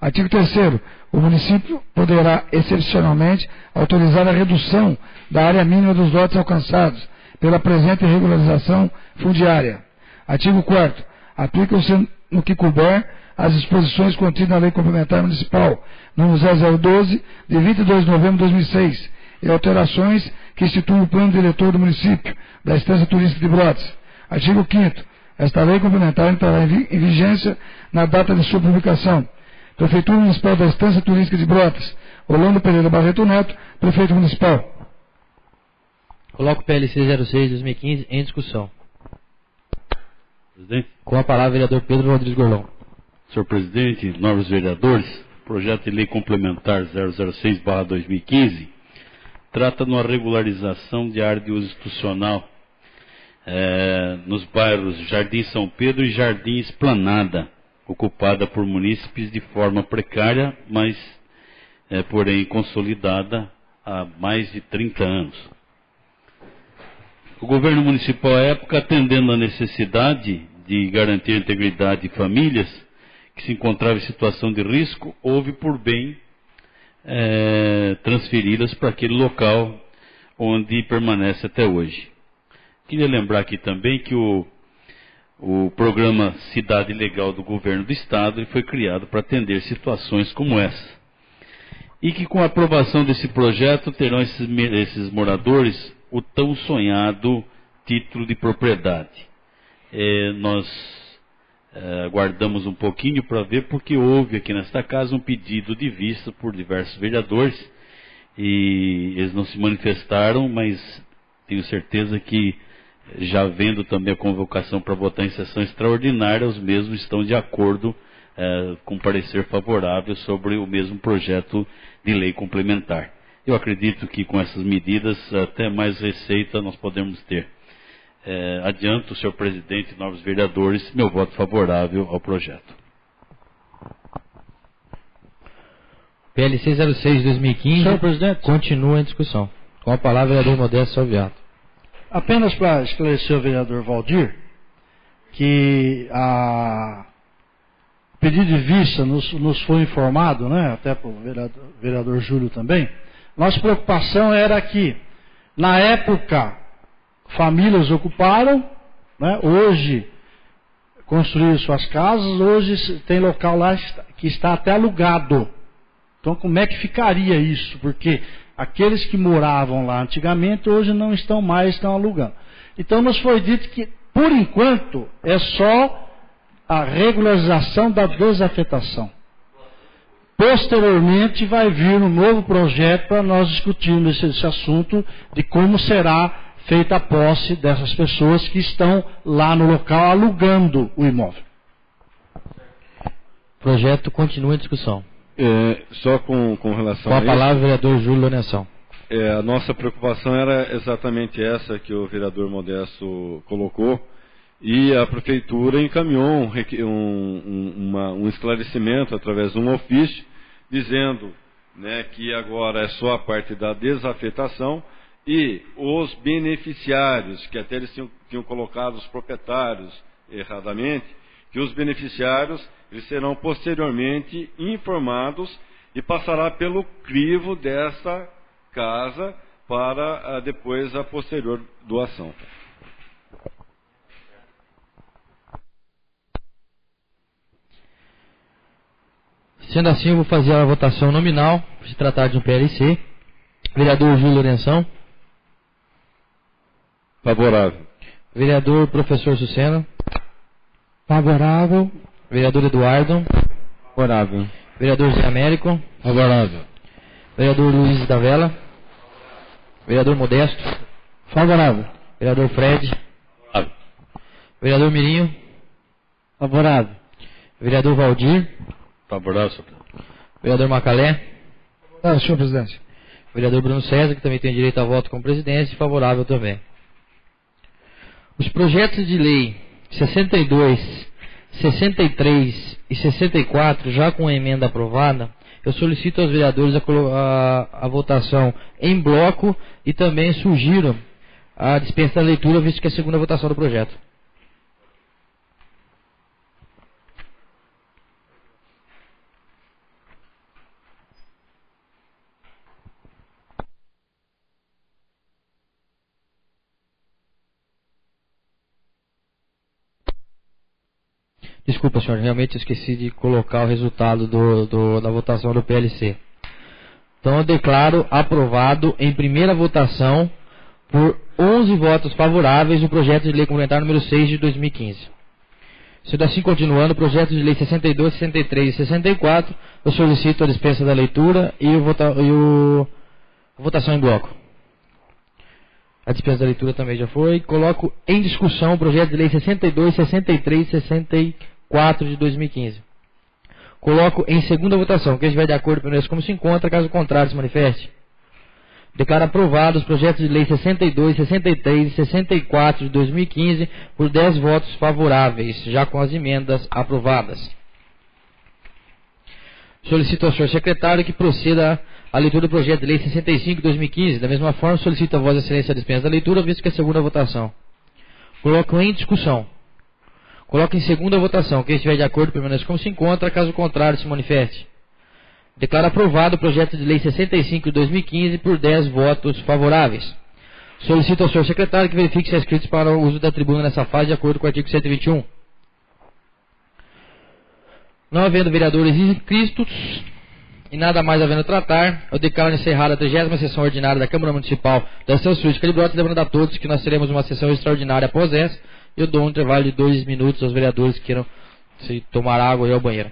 Artigo 3º. O município poderá, excepcionalmente, autorizar a redução da área mínima dos lotes alcançados pela presente regularização fundiária. Artigo 4º. Aplicam-se no que couber as disposições contidas na Lei Complementar Municipal, número 0012, de 22 de novembro de 2006, e alterações que instituem o plano diretor do município, da Estância Turística de Brotas. Artigo 5º. Esta lei complementar entrará em vigência na data de sua publicação. Prefeitura Municipal da Estância Turística de Brotas, Orlando Pereira Barreto Neto, Prefeito Municipal. Coloco o PLC 06 de 2015 em discussão. Presidente. Com a palavra, vereador Pedro Rodrigues Gorlão. Senhor presidente, nobres vereadores, projeto de lei complementar 006/2015 trata de uma regularização de área de uso institucional nos bairros Jardim São Pedro e Jardim Esplanada, ocupada por munícipes de forma precária, mas porém consolidada há mais de 30 anos. O governo municipal à época, atendendo à necessidade de garantir a integridade de famílias que se encontravam em situação de risco, houve por bem transferi-las para aquele local onde permanece até hoje. Queria lembrar aqui também que o programa Cidade Legal do Governo do Estado ele foi criado para atender situações como essa. E que com a aprovação desse projeto terão esses moradores o tão sonhado título de propriedade. Nós aguardamos um pouquinho para ver, porque houve aqui nesta casa um pedido de vista por diversos vereadores e eles não se manifestaram, mas tenho certeza que, já vendo também a convocação para votar em sessão extraordinária, os mesmos estão de acordo com parecer favorável sobre o mesmo projeto de lei complementar. Eu acredito que com essas medidas até mais receita nós podemos ter. Adianto, senhor presidente e novos vereadores, meu voto favorável ao projeto. PLC 06 de 2015 Senhor presidente, continua em discussão. Com a palavra, vereador Modesto Salviato. Apenas para esclarecer o vereador Valdir, que a pedido de vista nos foi informado, né, até para o vereador Júlio também, nossa preocupação era que, na época, famílias ocuparam, né, hoje construíram suas casas, hoje tem local lá que está até alugado. Então como é que ficaria isso? Porque aqueles que moravam lá antigamente hoje não estão mais, estão alugando. Então nos foi dito que, por enquanto, é só a regularização da desafetação. Posteriormente vai vir um novo projeto para nós discutirmos esse assunto de como será feita a posse dessas pessoas que estão lá no local alugando o imóvel. O projeto continua em discussão. Só com relação com a isso, palavra, vereador Júlio Loneção. A nossa preocupação era exatamente essa que o vereador Modesto colocou, e a prefeitura encaminhou um esclarecimento através de um ofício, dizendo, né, que agora é só a parte da desafetação, e os beneficiários, que até eles tinham colocado os proprietários erradamente, que os beneficiários eles serão posteriormente informados e passará pelo crivo dessa casa para depois a posterior doação. Sendo assim, eu vou fazer a votação nominal, por se tratar de um PLC. Vereador Júlio Lourenção. Favorável. Vereador Professor Sucena. Favorável. Vereador Eduardo. Favorável. Vereador Zé Américo. Favorável. Vereador Luiz da Vela. Vereador Modesto. Favorável. Vereador Fred. Favorável. Vereador Mirinho. Favorável. Vereador Valdir. Favorável, senhor presidente. Vereador Macalé. Senhor presidente. Vereador Bruno César, que também tem direito a voto como presidente, favorável também. Os projetos de lei 62, 63 e 64, já com a emenda aprovada, eu solicito aos vereadores a votação em bloco e também sugiro a dispensa da leitura, visto que é a segunda votação do projeto. Desculpa, senhor, realmente esqueci de colocar o resultado da votação do PLC. Então eu declaro aprovado em primeira votação por 11 votos favoráveis o projeto de lei complementar número 6 de 2015. Sendo assim, continuando, o projeto de lei 62, 63 e 64, eu solicito a dispensa da leitura e a votação em bloco. A dispensa da leitura também já foi. Coloco em discussão o projeto de lei 62, 63 e 64 de 2015. Coloco em segunda votação. Quem estiver de acordo, permaneça como se encontra. Caso contrário, se manifeste. Declaro aprovados os projetos de lei 62, 63 e 64 de 2015 por 10 votos favoráveis, já com as emendas aprovadas. Solicito ao senhor secretário que proceda a leitura do projeto de lei 65 de 2015. Da mesma forma, solicito a vossa excelência a dispensa da leitura, visto que é a segunda votação. Coloco em discussão. Coloco em segunda votação. Quem estiver de acordo, permaneça como se encontra. Caso contrário, se manifeste. Declaro aprovado o projeto de lei 65 de 2015 por 10 votos favoráveis. Solicito ao senhor secretário que verifique se há inscritos para o uso da tribuna nessa fase, de acordo com o artigo 121. Não havendo vereadores inscritos e nada mais havendo a tratar, eu declaro encerrada a 30ª sessão ordinária da Câmara Municipal da Estância Turística de Brotas, lembrando a todos que nós teremos uma sessão extraordinária após essa. Eu dou um intervalo de 2 minutos aos vereadores que queiram se tomar água e ir ao banheiro.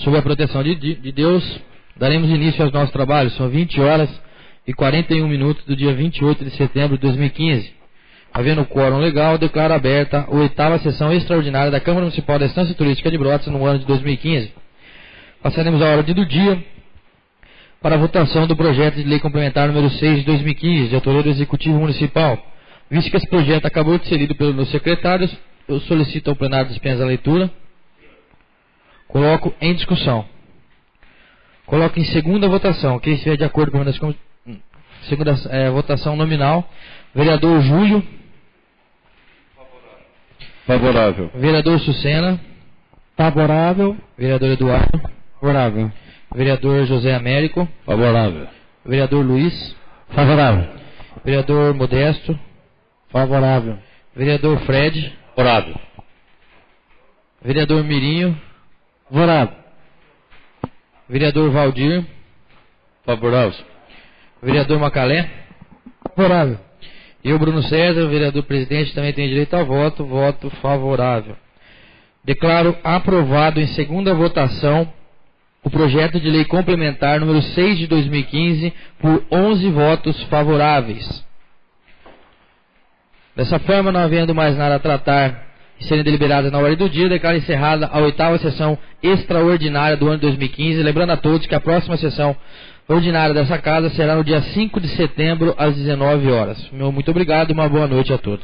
Sob a proteção de Deus, daremos início aos nossos trabalhos. São 20 horas e 41 minutos do dia 28 de setembro de 2015. Havendo quórum legal, declaro aberta a 8ª sessão extraordinária da Câmara Municipal da Estância Turística de Brotas no ano de 2015. Passaremos a ordem do dia para a votação do projeto de lei complementar número 6 de 2015, de autoria do Executivo Municipal. Visto que esse projeto acabou de ser lido pelos meus secretários, eu solicito ao plenário dispensa a leitura. Coloco em discussão. Coloco em segunda votação. Quem estiver de acordo com a segunda votação nominal. Vereador Júlio. Favorável. Vereador Sucena. Favorável. Vereador Eduardo. Favorável. Vereador José Américo. Favorável. Vereador Luiz. Favorável. Vereador Modesto. Favorável. Vereador Fred. Favorável. Vereador Mirinho. Favorável. Vereador Valdir. Favorável. Vereador Macalé. Favorável. Eu, Bruno César, vereador presidente, também tenho direito a voto. Voto favorável. Declaro aprovado em segunda votação o projeto de lei complementar número 6 de 2015 por 11 votos favoráveis. Dessa forma, não havendo mais nada a tratar e serem deliberadas na ordem do dia, declaro encerrada a 8ª sessão extraordinária do ano 2015, lembrando a todos que a próxima sessão ordinária dessa casa será no dia 5 de setembro, às 19 horas. Meu muito obrigado e uma boa noite a todos.